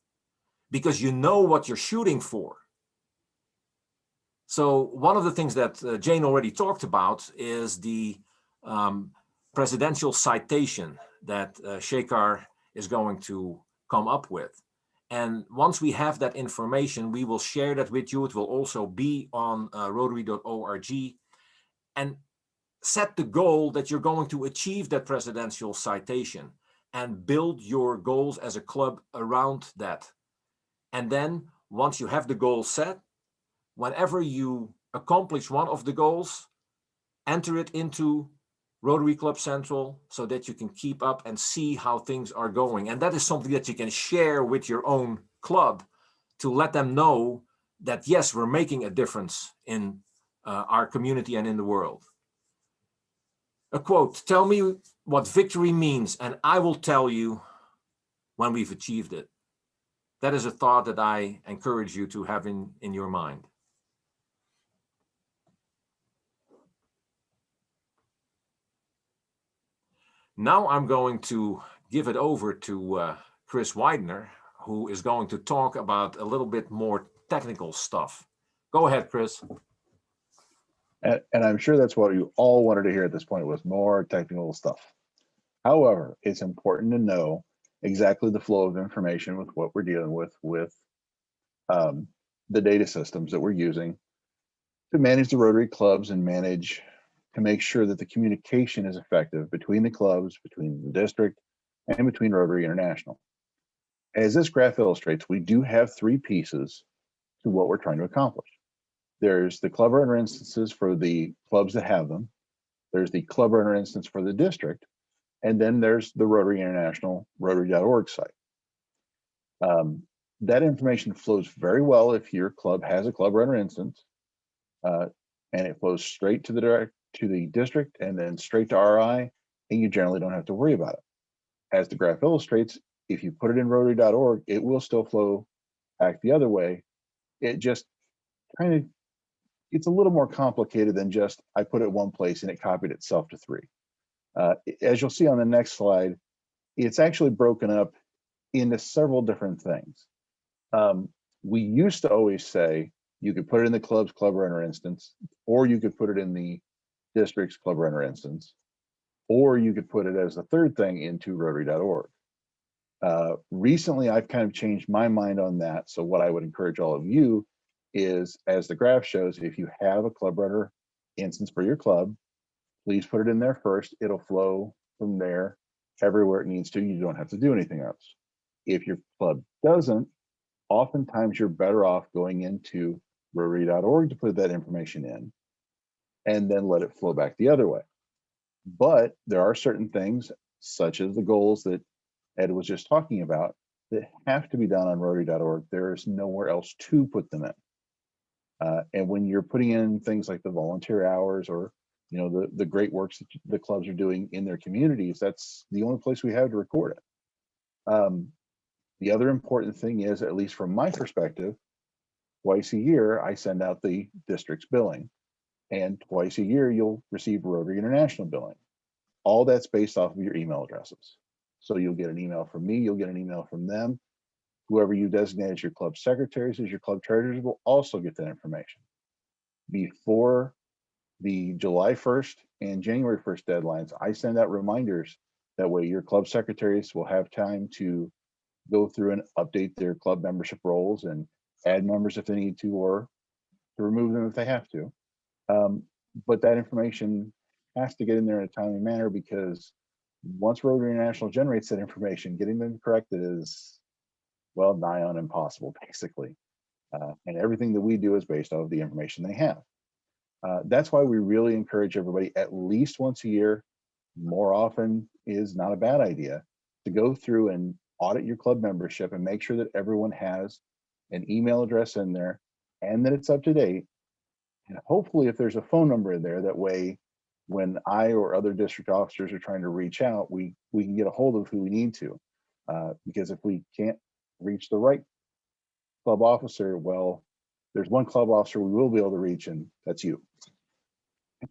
because you know what you're shooting for. So one of the things that Jane already talked about is the presidential citation that Shekhar is going to come up with. And once we have that information, we will share that with you. It will also be on rotary.org. And set the goal that you're going to achieve that presidential citation and build your goals as a club around that. And then once you have the goal set, whenever you accomplish one of the goals, enter it into Rotary Club Central so that you can keep up and see how things are going. And that is something that you can share with your own club to let them know that, yes, we're making a difference in our community and in the world. A quote, tell me what victory means and I will tell you when we've achieved it. That is a thought that I encourage you to have in your mind. Now I'm going to give it over to Chris Widener, who is going to talk about a little bit more technical stuff. Go ahead, Chris. And I'm sure that's what you all wanted to hear at this point, was more technical stuff. However, it's important to know exactly the flow of information with what we're dealing with the data systems that we're using to manage the Rotary clubs and to make sure that the communication is effective between the clubs, between the district, and between Rotary International. As this graph illustrates, we do have three pieces to what we're trying to accomplish. There's the club runner instances for the clubs that have them. There's the club runner instance for the district. And then there's the Rotary International Rotary.org site. That information flows very well if your club has a club runner instance, and it flows straight to the district and then straight to RI, and you generally don't have to worry about it. As the graph illustrates, if you put it in Rotary.org, it will still flow back the other way. It just it's a little more complicated than just I put it one place and it copied itself to three. As you'll see on the next slide, it's actually broken up into several different things. We used to always say you could put it in the club's club runner instance, or you could put it in the district's club runner instance, or you could put it as a third thing into Rotary.org. Recently, I've kind of changed my mind on that. So what I would encourage all of you is, as the graph shows, if you have a club runner instance for your club, please put it in there first. It'll flow from there everywhere it needs to. You don't have to do anything else. If your club doesn't, oftentimes you're better off going into Rotary.org to put that information in and then let it flow back the other way. But there are certain things, such as the goals that Ed was just talking about, that have to be done on Rotary.org. There is nowhere else to put them in. And when you're putting in things like the volunteer hours or the great works that the clubs are doing in their communities, that's the only place we have to record it. The other important thing is, at least from my perspective, twice a year I send out the district's billing, and twice a year you'll receive Rotary International billing. All that's based off of your email addresses. So you'll get an email from me, you'll get an email from them. Whoever you designate as your club secretaries, as your club treasurers, will also get that information. Before the July 1st and January 1st deadlines, I send out reminders. That way your club secretaries will have time to go through and update their club membership roles and add members if they need to, or to remove them if they have to. But that information has to get in there in a timely manner, because once Rotary International generates that information, getting them corrected is well, nigh on impossible, basically. And everything that we do is based off of the information they have. That's why we really encourage everybody at least once a year, more often is not a bad idea, to go through and audit your club membership and make sure that everyone has an email address in there and that it's up to date. And hopefully if there's a phone number in there, that way when I or other district officers are trying to reach out, we can get a hold of who we need to. Because if we can't reach the right club officer, well, there's one club officer we will be able to reach, and that's you.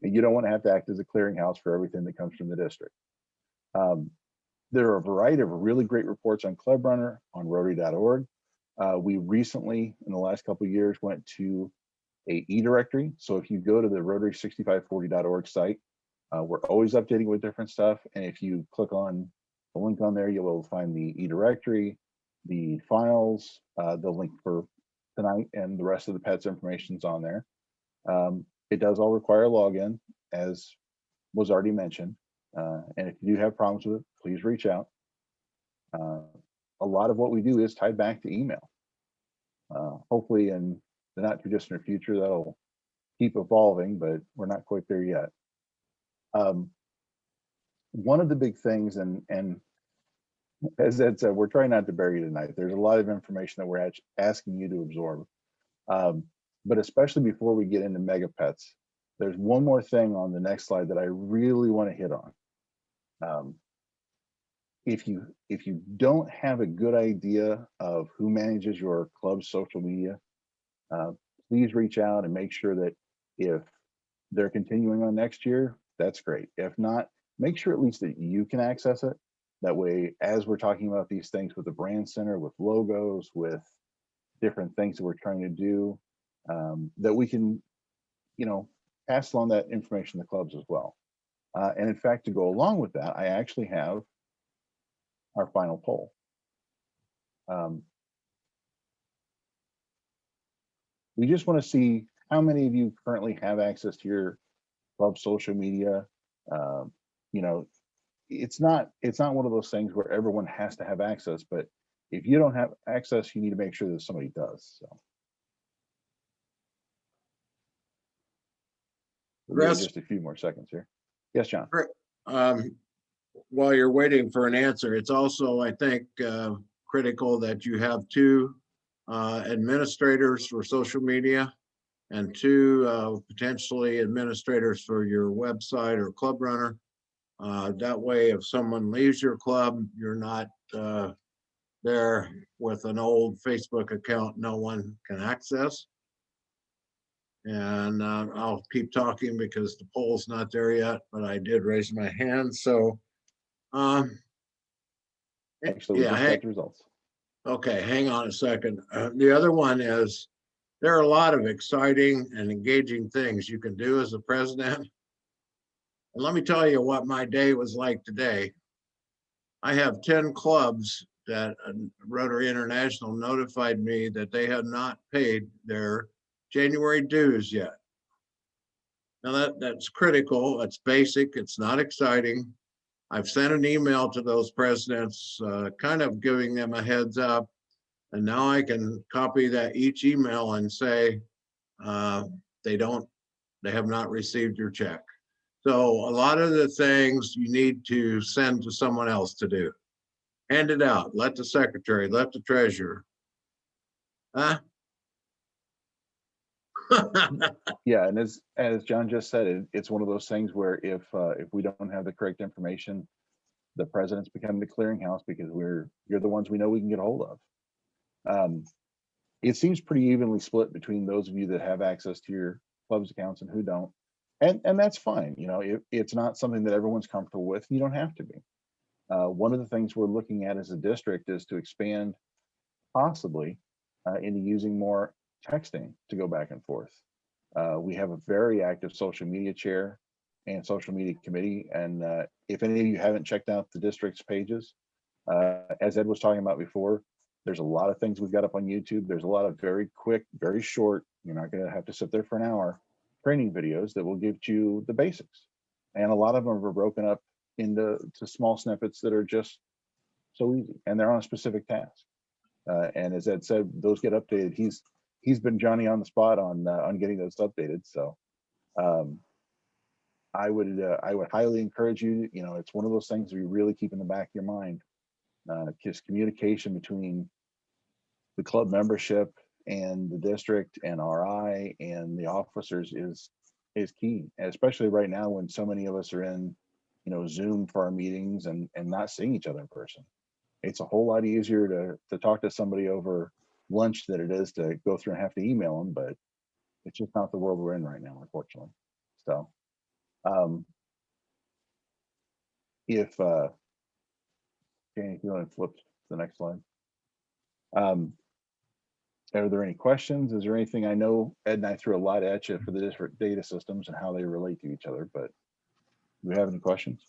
And you don't want to have to act as a clearinghouse for everything that comes from the district. There are a variety of really great reports on Club Runner on Rotary.org. We recently, in the last couple of years, went to a e-directory. So if you go to the Rotary6540.org site, we're always updating with different stuff. And if you click on the link on there, you'll find the e-directory, the files, the link for tonight, and the rest of the pets information's on there. It does all require a login, as was already mentioned. And if you do have problems with it, please reach out. A lot of what we do is tied back to email. Hopefully in the not too distant future, that'll keep evolving, but we're not quite there yet. One of the big things, and as Ed said, we're trying not to bury you tonight. There's a lot of information that we're asking you to absorb. But especially before we get into mega pets, there's one more thing on the next slide that I really want to hit on. If you don't have a good idea of who manages your club's social media, please reach out and make sure that if they're continuing on next year, that's great. If not, make sure at least that you can access it. That way, as we're talking about these things with the brand center, with logos, with different things that we're trying to do, that we can, pass along that information to clubs as well. And in fact, to go along with that, I actually have our final poll. We just want to see how many of you currently have access to your club social media. It's not one of those things where everyone has to have access, but if you don't have access, you need to make sure that somebody does. So we'll give it just a few more seconds here. Yes, John. While you're waiting for an answer, it's also, I think, critical that you have two administrators for social media and two potentially administrators for your website or Club Runner. That way, if someone leaves your club, you're not there with an old Facebook account no one can access. And I'll keep talking because the poll's not there yet, but I did raise my hand. So, actually, we just got the results. Okay, hang on a second. The other one is there are a lot of exciting and engaging things you can do as a president. And let me tell you what my day was like today. I have 10 clubs that Rotary International notified me that they had not paid their January dues yet. Now that's critical, that's basic, it's not exciting. I've sent an email to those presidents, kind of giving them a heads up. And now I can copy that each email and say, they have not received your check. So a lot of the things you need to send to someone else to do. Hand it out, let the secretary, let the treasurer. Huh? Yeah, and as John just said, it's one of those things where if we don't have the correct information, the president's become the clearinghouse because you're the ones we know we can get a hold of. It seems pretty evenly split between those of you that have access to your club's accounts and who don't, and that's fine. It's not something that everyone's comfortable with. You don't have to be. One of the things we're looking at as a district is to expand possibly into using more texting to go back and forth. We have a very active social media chair and social media committee. And if any of you haven't checked out the district's pages, as Ed was talking about before, there's a lot of things we've got up on YouTube. There's a lot of very quick, very short, you're not going to have to sit there for an hour, training videos that will give you the basics. And a lot of them are broken up into small snippets that are just so easy, and they're on a specific task. And as Ed said, those get updated. He's been Johnny on the spot on getting those updated. So I would highly encourage you. You know, it's one of those things you really keep in the back of your mind. Just communication between the club membership and the district and RI and the officers is key, and especially right now when so many of us are in, you know, Zoom for our meetings and not seeing each other in person. It's a whole lot easier to talk to somebody over lunch than it is to go through and have to email them, but it's just not the world we're in right now, unfortunately. So if Jane, if you want to flip to the next slide. Are there any questions? Is there anything? I know Ed and I threw a lot at you for the different data systems and how they relate to each other, but do we have any questions?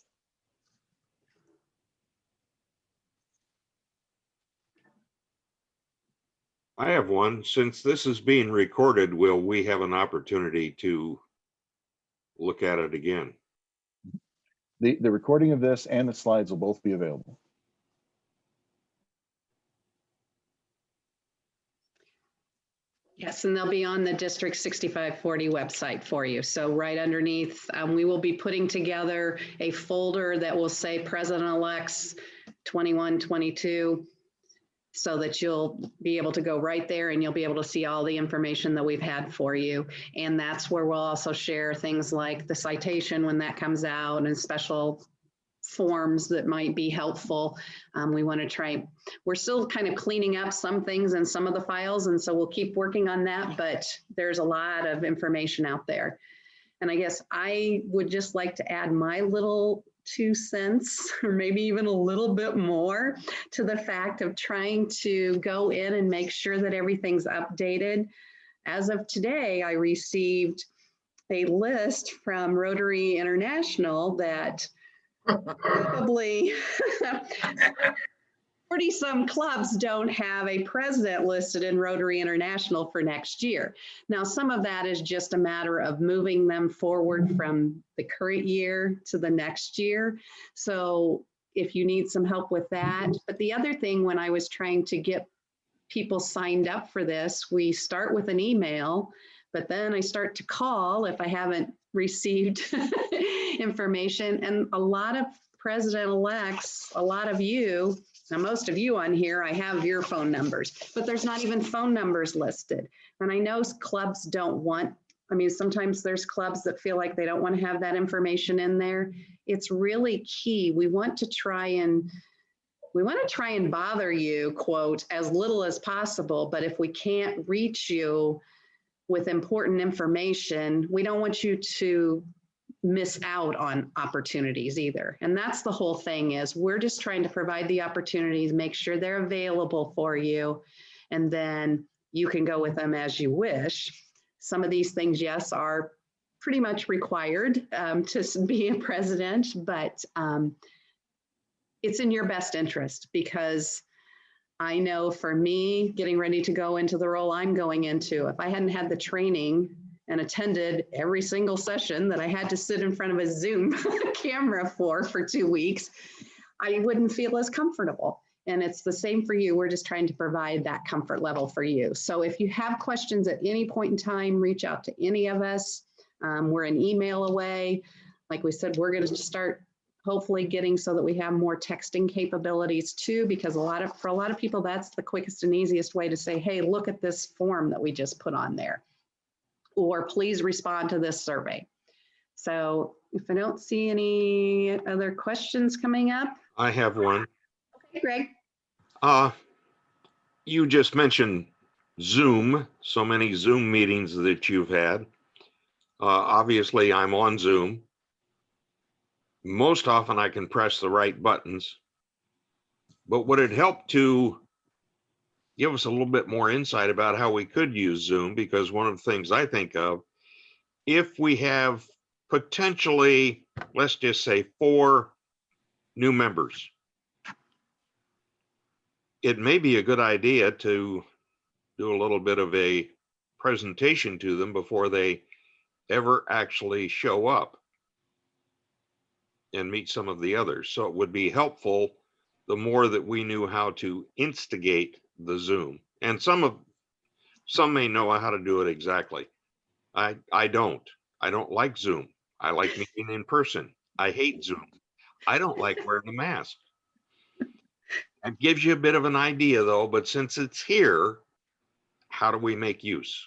I have one. Since this is being recorded, will we have an opportunity to look at it again? The recording of this and the slides will both be available. Yes, and they'll be on the District 6540 website for you. So right underneath, we will be putting together a folder that will say President-elects 21, 22, so that you'll be able to go right there and you'll be able to see all the information that we've had for you. And that's where we'll also share things like the citation when that comes out and special forms that might be helpful. We want to try, we're still kind of cleaning up some things in some of the files, and so we'll keep working on that, but there's a lot of information out there. And I guess I would just like to add my little 2 cents, or maybe even a little bit more, to the fact of trying to go in and make sure that everything's updated. As of today, I received a list from Rotary International that probably 40 some clubs don't have a president listed in Rotary International for next year. Now, some of that is just a matter of moving them forward from the current year to the next year. So if you need some help with that. But the other thing, when I was trying to get people signed up for this, we start with an email, but then I start to call if I haven't received information. And a lot of president-elects, a lot of you, now most of you on here, I have your phone numbers, but there's not even phone numbers listed. And I know clubs don't want, I mean, sometimes there's clubs that feel like they don't want to have that information in there. It's really key. We want to try and bother you, quote, as little as possible, but if we can't reach you with important information, we don't want you to miss out on opportunities either. And that's the whole thing, is we're just trying to provide the opportunities, make sure they're available for you, and then you can go with them as you wish. Some of these things, yes, are pretty much required to be a president, but it's in your best interest, because I know for me, getting ready to go into the role I'm going into, if I hadn't had the training and attended every single session that I had to sit in front of a Zoom camera for 2 weeks, I wouldn't feel as comfortable. And it's the same for you. We're just trying to provide that comfort level for you. So if you have questions at any point in time, reach out to any of us. We're an email away. Like we said, we're going to start hopefully getting so that we have more texting capabilities too, because for a lot of people, that's the quickest and easiest way to say, hey, look at this form that we just put on there, or please respond to this survey. So if I don't see any other questions coming up. I have one. Okay, Greg. You just mentioned Zoom, so many Zoom meetings that you've had. Obviously, I'm on Zoom. Most often I can press the right buttons, but would it help to give us a little bit more insight about how we could use Zoom? Because one of the things I think of, if we have potentially, let's just say 4 new members, it may be a good idea to do a little bit of a presentation to them before they ever actually show up and meet some of the others. So it would be helpful the more that we knew how to instigate the Zoom. And some may know how to do it exactly. I don't. I don't like Zoom. I like meeting in person. I hate Zoom. I don't like wearing a mask. It gives you a bit of an idea though, but since it's here, how do we make use?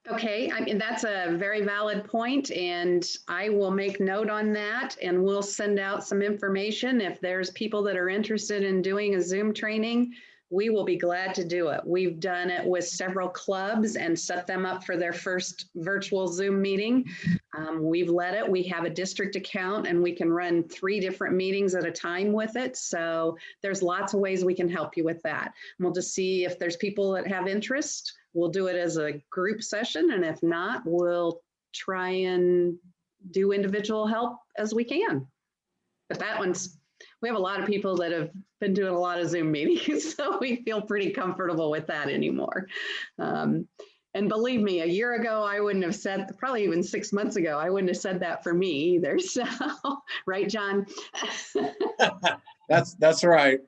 Okay, I mean, that's a very valid point, and I will make note on that, and we'll send out some information. If there's people that are interested in doing a Zoom training, we will be glad to do it. We've done it with several clubs and set them up for their first virtual Zoom meeting. We've led it. We have a district account and we can run 3 different meetings at a time with it. So there's lots of ways we can help you with that. We'll just see if there's people that have interest. We'll do it as a group session, and if not, we'll try and do individual help as we can. But that one's, we have a lot of people that have been doing a lot of Zoom meetings, so we feel pretty comfortable with that anymore. And believe me, a year ago, I wouldn't have said, probably even 6 months ago, I wouldn't have said that for me either. So, right, John? That's right.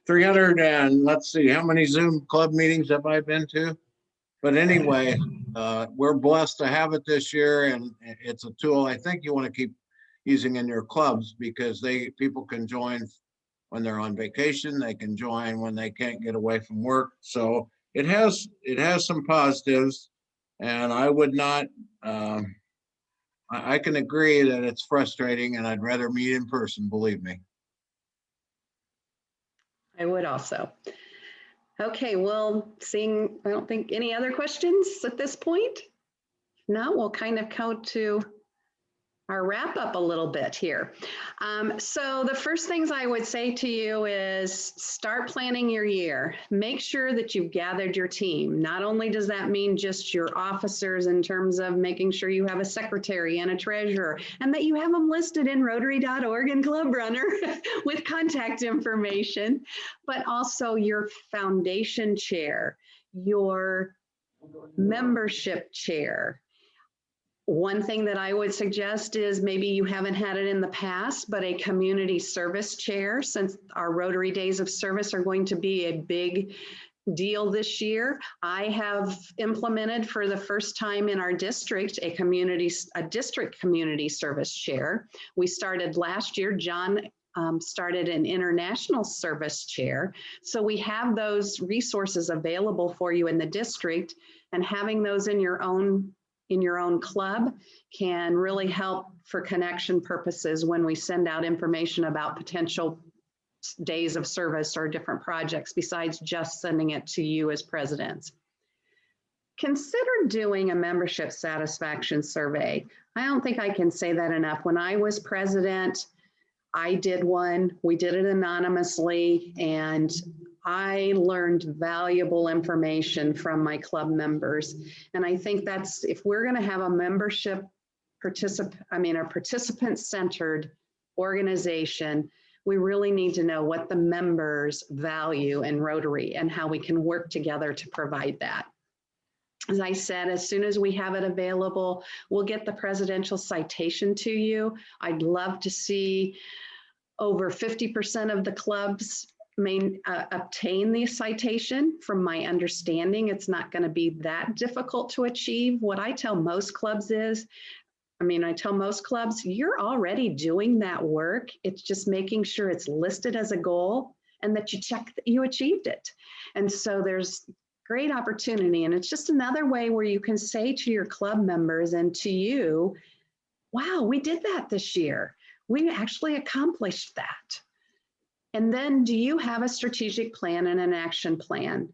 300 and let's see, how many Zoom club meetings have I been to? But anyway, we're blessed to have it this year, and it's a tool I think you want to keep using in your clubs because people can join when they're on vacation. They can join when they can't get away from work. So it has some positives, and I would not. I can agree that it's frustrating, and I'd rather meet in person. Believe me. I would also. Okay, well, I don't think any other questions at this point. No, we'll kind of go to our wrap up a little bit here. So the first things I would say to you is start planning your year. Make sure that you've gathered your team. Not only does that mean just your officers in terms of making sure you have a secretary and a treasurer and that you have them listed in Rotary.org and Club Runner with contact information, but also your foundation chair, your membership chair. One thing that I would suggest is maybe you haven't had it in the past, but a community service chair, since our Rotary Days of Service are going to be a big deal this year. I have implemented for the first time in our district a district community service chair. We started last year. John started an international service chair. So we have those resources available for you in the district, and having those in your own club can really help for connection purposes when we send out information about potential days of service or different projects besides just sending it to you as presidents. Consider doing a membership satisfaction survey. I don't think I can say that enough. When I was president, I did one. We did it anonymously, and I learned valuable information from my club members. And I think that's, if we're going to have a membership participant-centered organization, we really need to know what the members value in Rotary and how we can work together to provide that. As I said, as soon as we have it available, we'll get the presidential citation to you. I'd love to see over 50% of the clubs obtain the citation. From my understanding, it's not going to be that difficult to achieve. What I tell most clubs is, you're already doing that work. It's just making sure it's listed as a goal and that you check that you achieved it. And so there's great opportunity. And it's just another way where you can say to your club members and to you, wow, we did that this year. We actually accomplished that. And then, do you have a strategic plan and an action plan?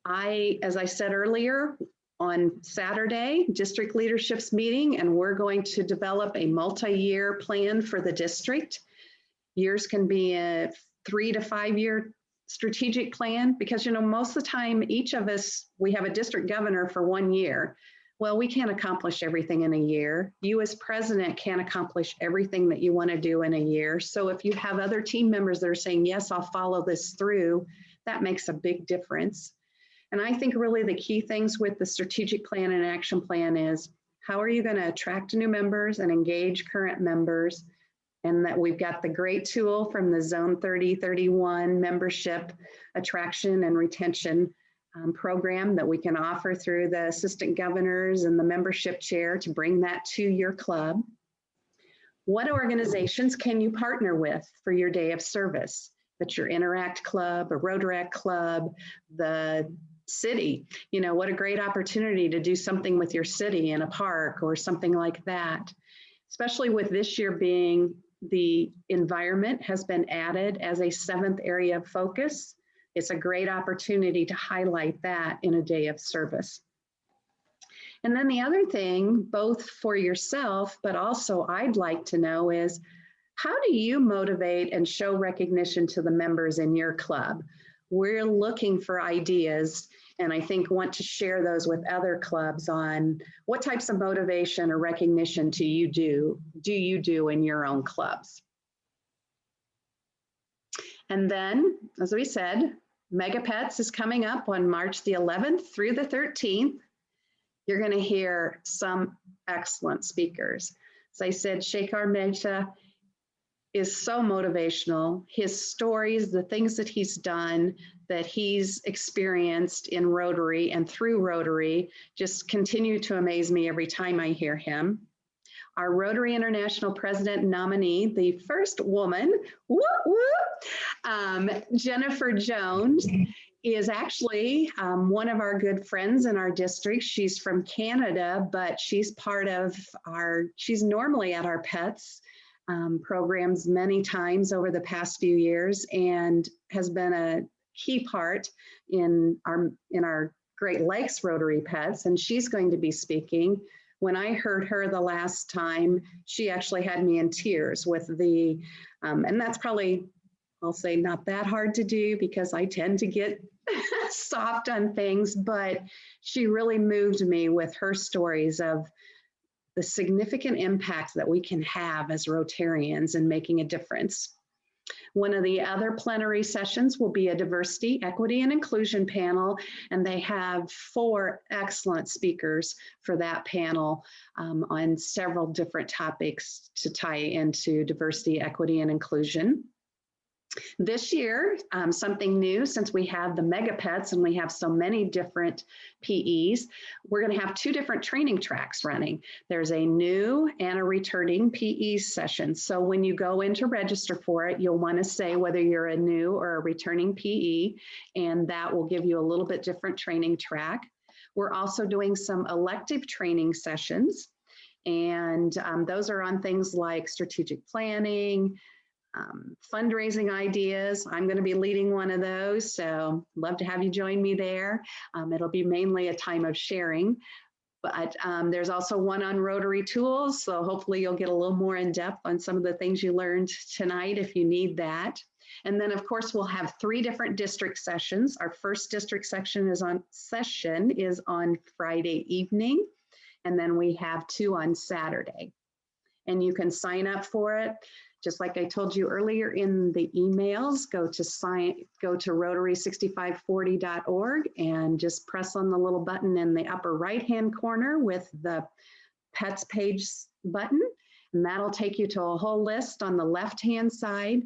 As I said earlier, on Saturday, district leadership's meeting, and we're going to develop a multi-year plan for the district. Years can be a 3 to 5 year strategic plan, because most of the time, each of us, we have a district governor for 1 year. Well, we can't accomplish everything in a year. You as president can't accomplish everything that you want to do in a year. So if you have other team members that are saying, yes, I'll follow this through, that makes a big difference. And I think really the key things with the strategic plan and action plan is, how are you going to attract new members and engage current members? and that we've got the great tool from the Zone 3031 membership attraction and retention program that we can offer through the assistant governors and the membership chair to bring that to your club. What organizations can you partner with for your day of service? That's your Interact Club, a Rotaract Club, the city. You know, what a great opportunity to do something with your city in a park or something like that. Especially with this year being the environment has been added as a 7th area of focus. It's a great opportunity to highlight that in a day of service. And then the other thing, both for yourself, but also I'd like to know is, how do you motivate and show recognition to the members in your club? We're looking for ideas, and I think want to share those with other clubs on what types of motivation or recognition do you do in your own clubs? And then, as we said, Mega Pets is coming up on March the 11th through the 13th. You're going to hear some excellent speakers. As I said, Shekhar Mehta is so motivational. His stories, the things that he's done, that he's experienced in Rotary and through Rotary, just continue to amaze me every time I hear him. Our Rotary International President nominee, the first woman, Jennifer Jones, is actually one of our good friends in our district. She's from Canada, but she's part of she's normally at our pets programs many times over the past few years, and has been a key part in our Great Lakes Rotary Pets, and she's going to be speaking. When I heard her the last time, she actually had me in tears with the, and that's probably, I'll say, not that hard to do because I tend to get soft on things, but she really moved me with her stories of the significant impact that we can have as Rotarians in making a difference. One of the other plenary sessions will be a diversity, equity, and inclusion panel, and they have 4 excellent speakers for that panel on several different topics to tie into diversity, equity, and inclusion. This year, something new, since we have the Mega Pets and we have so many different PEs, we're going to have 2 different training tracks running. There's a new and a returning PE session. So when you go in to register for it, you'll want to say whether you're a new or a returning PE, and that will give you a little bit different training track. We're also doing some elective training sessions, and those are on things like strategic planning, fundraising ideas. I'm going to be leading one of those, so love to have you join me there. It'll be mainly a time of sharing, but there's also one on Rotary tools, so hopefully you'll get a little more in depth on some of the things you learned tonight if you need that. And then of course we'll have 3 different district sessions. Our first district section is on Friday evening, and then we have 2 on Saturday. And you can sign up for it. Just like I told you earlier in the emails, go to rotary6540.org and just press on the little button in the upper right-hand corner with the Pets page button, and that'll take you to a whole list on the left-hand side.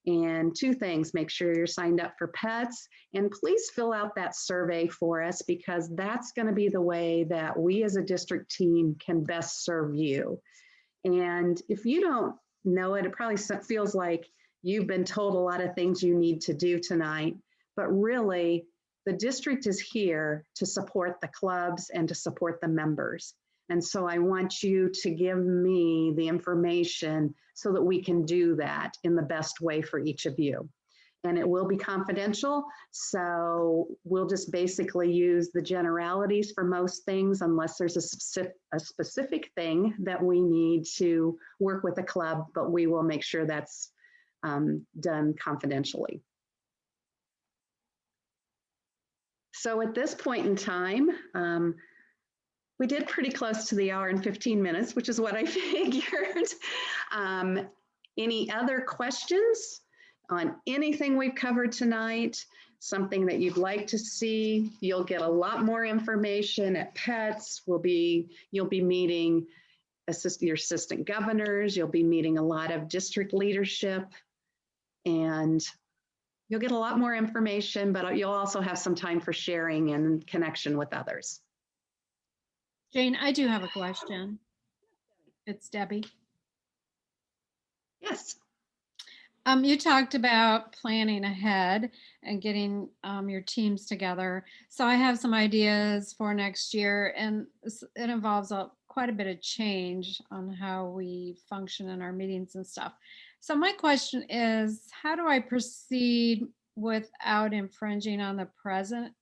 And 2 things, make sure you're signed up for Pets, and please fill out that survey for us, because that's going to be the way that we as a district team can best serve you. And if you don't know it, it probably feels like you've been told a lot of things you need to do tonight, but really the district is here to support the clubs and to support the members. And so I want you to give me the information so that we can do that in the best way for each of you. And it will be confidential, so we'll just basically use the generalities for most things unless there's a specific thing that we need to work with the club, but we will make sure that's done confidentially. So at this point in time, we did pretty close to the hour and 15 minutes, which is what I figured. Any other questions on anything we've covered tonight, something that you'd like to see? You'll get a lot more information at Pets. You'll be meeting your assistant governors. You'll be meeting a lot of district leadership, and you'll get a lot more information, but you'll also have some time for sharing and connection with others. Jane, I do have a question. It's Debbie. Yes. You talked about planning ahead and getting your teams together. So I have some ideas for next year, and it involves quite a bit of change on how we function in our meetings and stuff. So my question is, how do I proceed without infringing on the president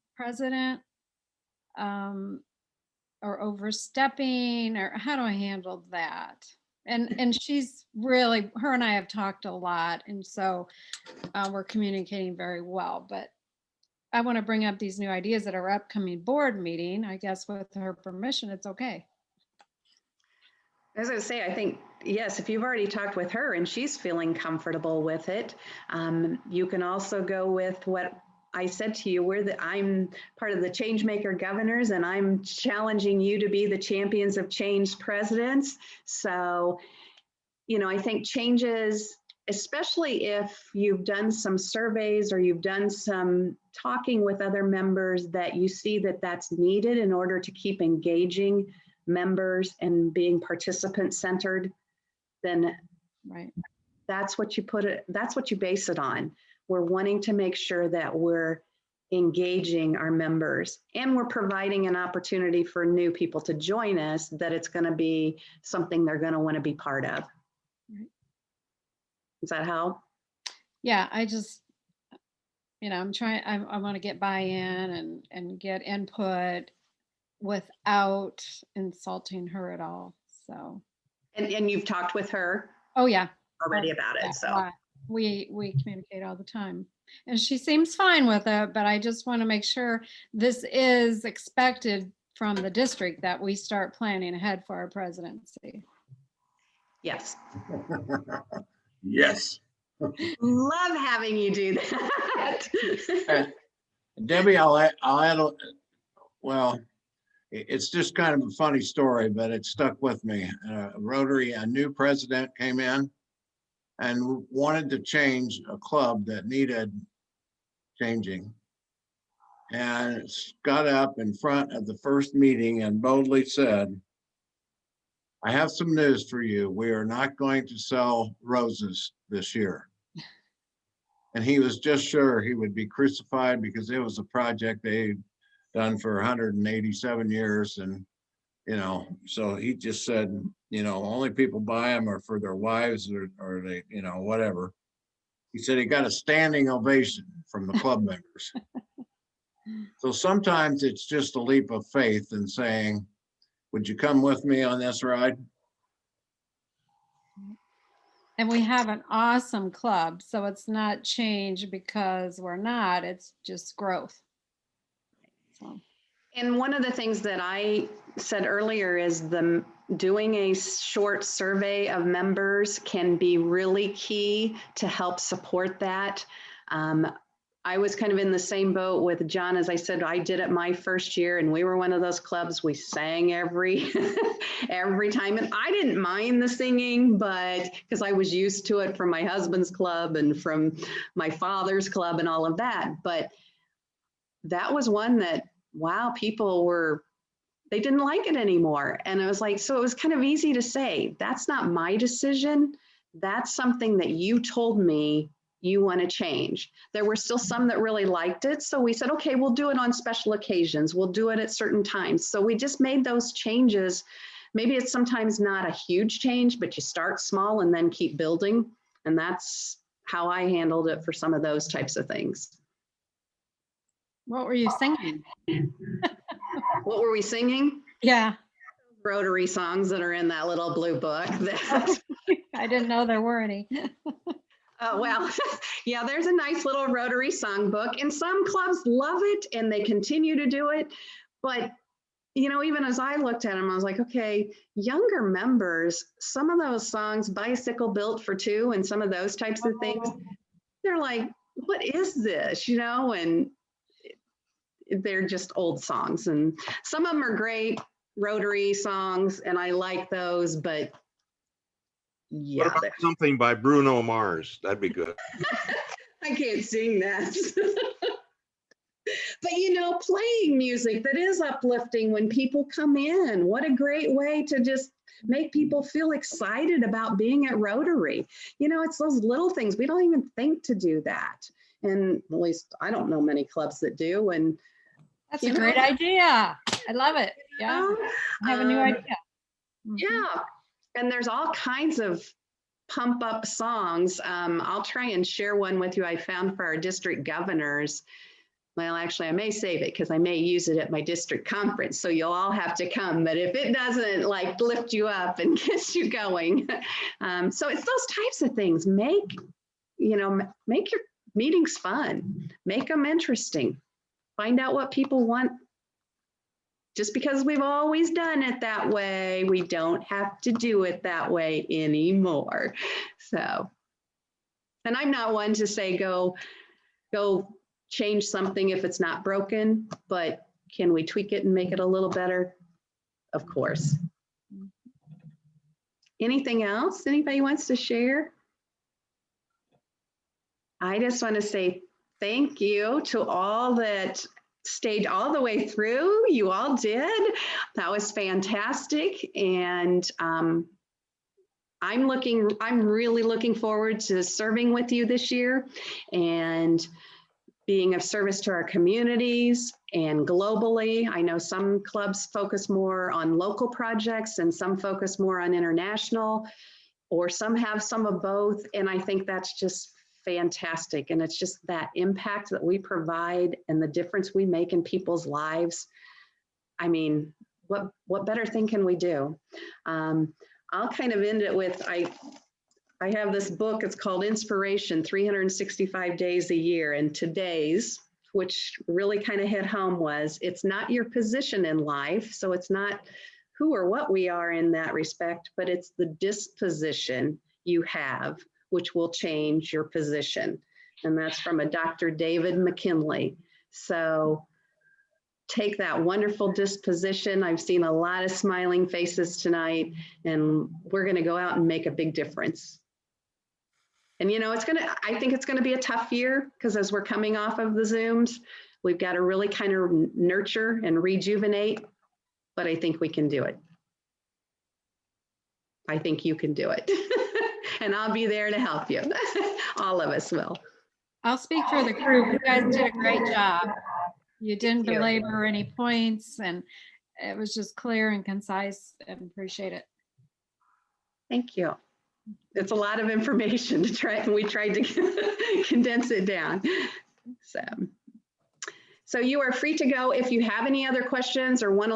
or overstepping, or how do I handle that? And she's really, her and I have talked a lot, and so we're communicating very well. But I want to bring up these new ideas at our upcoming board meeting. I guess with her permission, it's okay. As I say, I think, yes, if you've already talked with her and she's feeling comfortable with it, you can also go with what I said to you. I'm part of the Changemaker Governors, and I'm challenging you to be the Champions of Change presidents. So, I think changes, especially if you've done some surveys or you've done some talking with other members, that you see that that's needed in order to keep engaging members and being participant centered, then Right. that's what you base it on. We're wanting to make sure that we're engaging our members, and we're providing an opportunity for new people to join us, that it's going to be something they're going to want to be part of. Right. Does that help? Yeah, I just, I'm trying, I want to get buy-in and get input without insulting her at all. So. And you've talked with her Oh yeah. already about Yeah, it. So right. We communicate all the time, and she seems fine with it, but I just want to make sure this is expected from the district, that we start planning ahead for our presidency. yes. Yes. Love having you do that. Debbie, I'll add, well, it's just kind of a funny story, but it stuck with me. Rotary, a new president came in and wanted to change a club that needed changing. And got up in front of the first meeting and boldly said, "I have some news for you. We are not going to sell roses this year." And he was just sure he would be crucified, because it was a project they'd done for 187 years. And, so he just said, only people buy them are for their wives or they, whatever. He said he got a standing ovation from the club members. So sometimes it's just a leap of faith in saying, would you come with me on this ride? And we have an awesome club, so it's not change because we're not, it's just growth. So. And one of the things that I said earlier is doing a short survey of members can be really key to help support that. I was kind of in the same boat with John. As I said, I did it my first year, and we were one of those clubs. We sang every time, and I didn't mind the singing, but because I was used to it from my husband's club and from my father's club and all of that. But that was one that, wow, they didn't like it anymore. And I was like, so it was kind of easy to say, that's not my decision. That's something that you told me you want to change. There were still some that really liked it. So we said, okay, we'll do it on special occasions. We'll do it at certain times. So we just made those changes. Maybe it's sometimes not a huge change, but you start small and then keep building. And that's how I handled it for some of those types of things. What were you singing? What were we singing? Yeah. Rotary songs that are in that little blue book. I didn't know there were any. Oh, well, yeah, there's a nice little Rotary songbook, and some clubs love it and they continue to do it. But, even as I looked at them, I was like, okay, younger members, some of those songs, Bicycle Built for Two and some of those types of things, they're like, what is this? And they're just old songs, and some of them are great. Rotary songs and I like those, but What yeah, about something by Bruno Mars? That'd be good. I can't sing that. But playing music that is uplifting when people come in, what a great way to just make people feel excited about being at Rotary. It's those little things. We don't even think to do that. And at least I don't know many clubs that do. And That's a great idea. I love it. Yeah, I have a new idea. Mhm. Yeah. And there's all kinds of pump up songs. I'll try and share one with you I found for our district governors. Well, actually, I may save it because I may use it at my district conference. So you'll all have to come. But if it doesn't lift you up and gets you going. So it's those types of things. Make your meetings fun. Make them interesting. Find out what people want. Just because we've always done it that way, we don't have to do it that way anymore. So, and I'm not one to say go change something if it's not broken, but can we tweak it and make it a little better? Of course. Anything else anybody wants to share? I just want to say thank you to all that stayed all the way through. You all did. That was fantastic. And I'm really looking forward to serving with you this year and being of service to our communities and globally. I know some clubs focus more on local projects and some focus more on international, or some have some of both. And I think that's just fantastic. And it's just that impact that we provide and the difference we make in people's lives. I mean, what better thing can we do? I'll kind of end it with, I have this book, it's called Inspiration, 365 Days a Year. And today's, which really kind of hit home, was it's not your position in life. So it's not who or what we are in that respect, but it's the disposition you have, which will change your position. And that's from a Dr. David McKinley. So take that wonderful disposition. I've seen a lot of smiling faces tonight, and we're going to go out and make a big difference. And I think it's going to be a tough year because as we're coming off of the Zooms, we've got to really kind of nurture and rejuvenate, but I think we can do it. I think you can do it. And I'll be there to help you. All of us will. I'll speak for the crew. You guys did a great job. You didn't you. belabor any points, and it was just clear and concise. I appreciate it. Thank you. It's a lot of information to try, and we tried to condense it down. So you are free to go. If you have any other questions or want to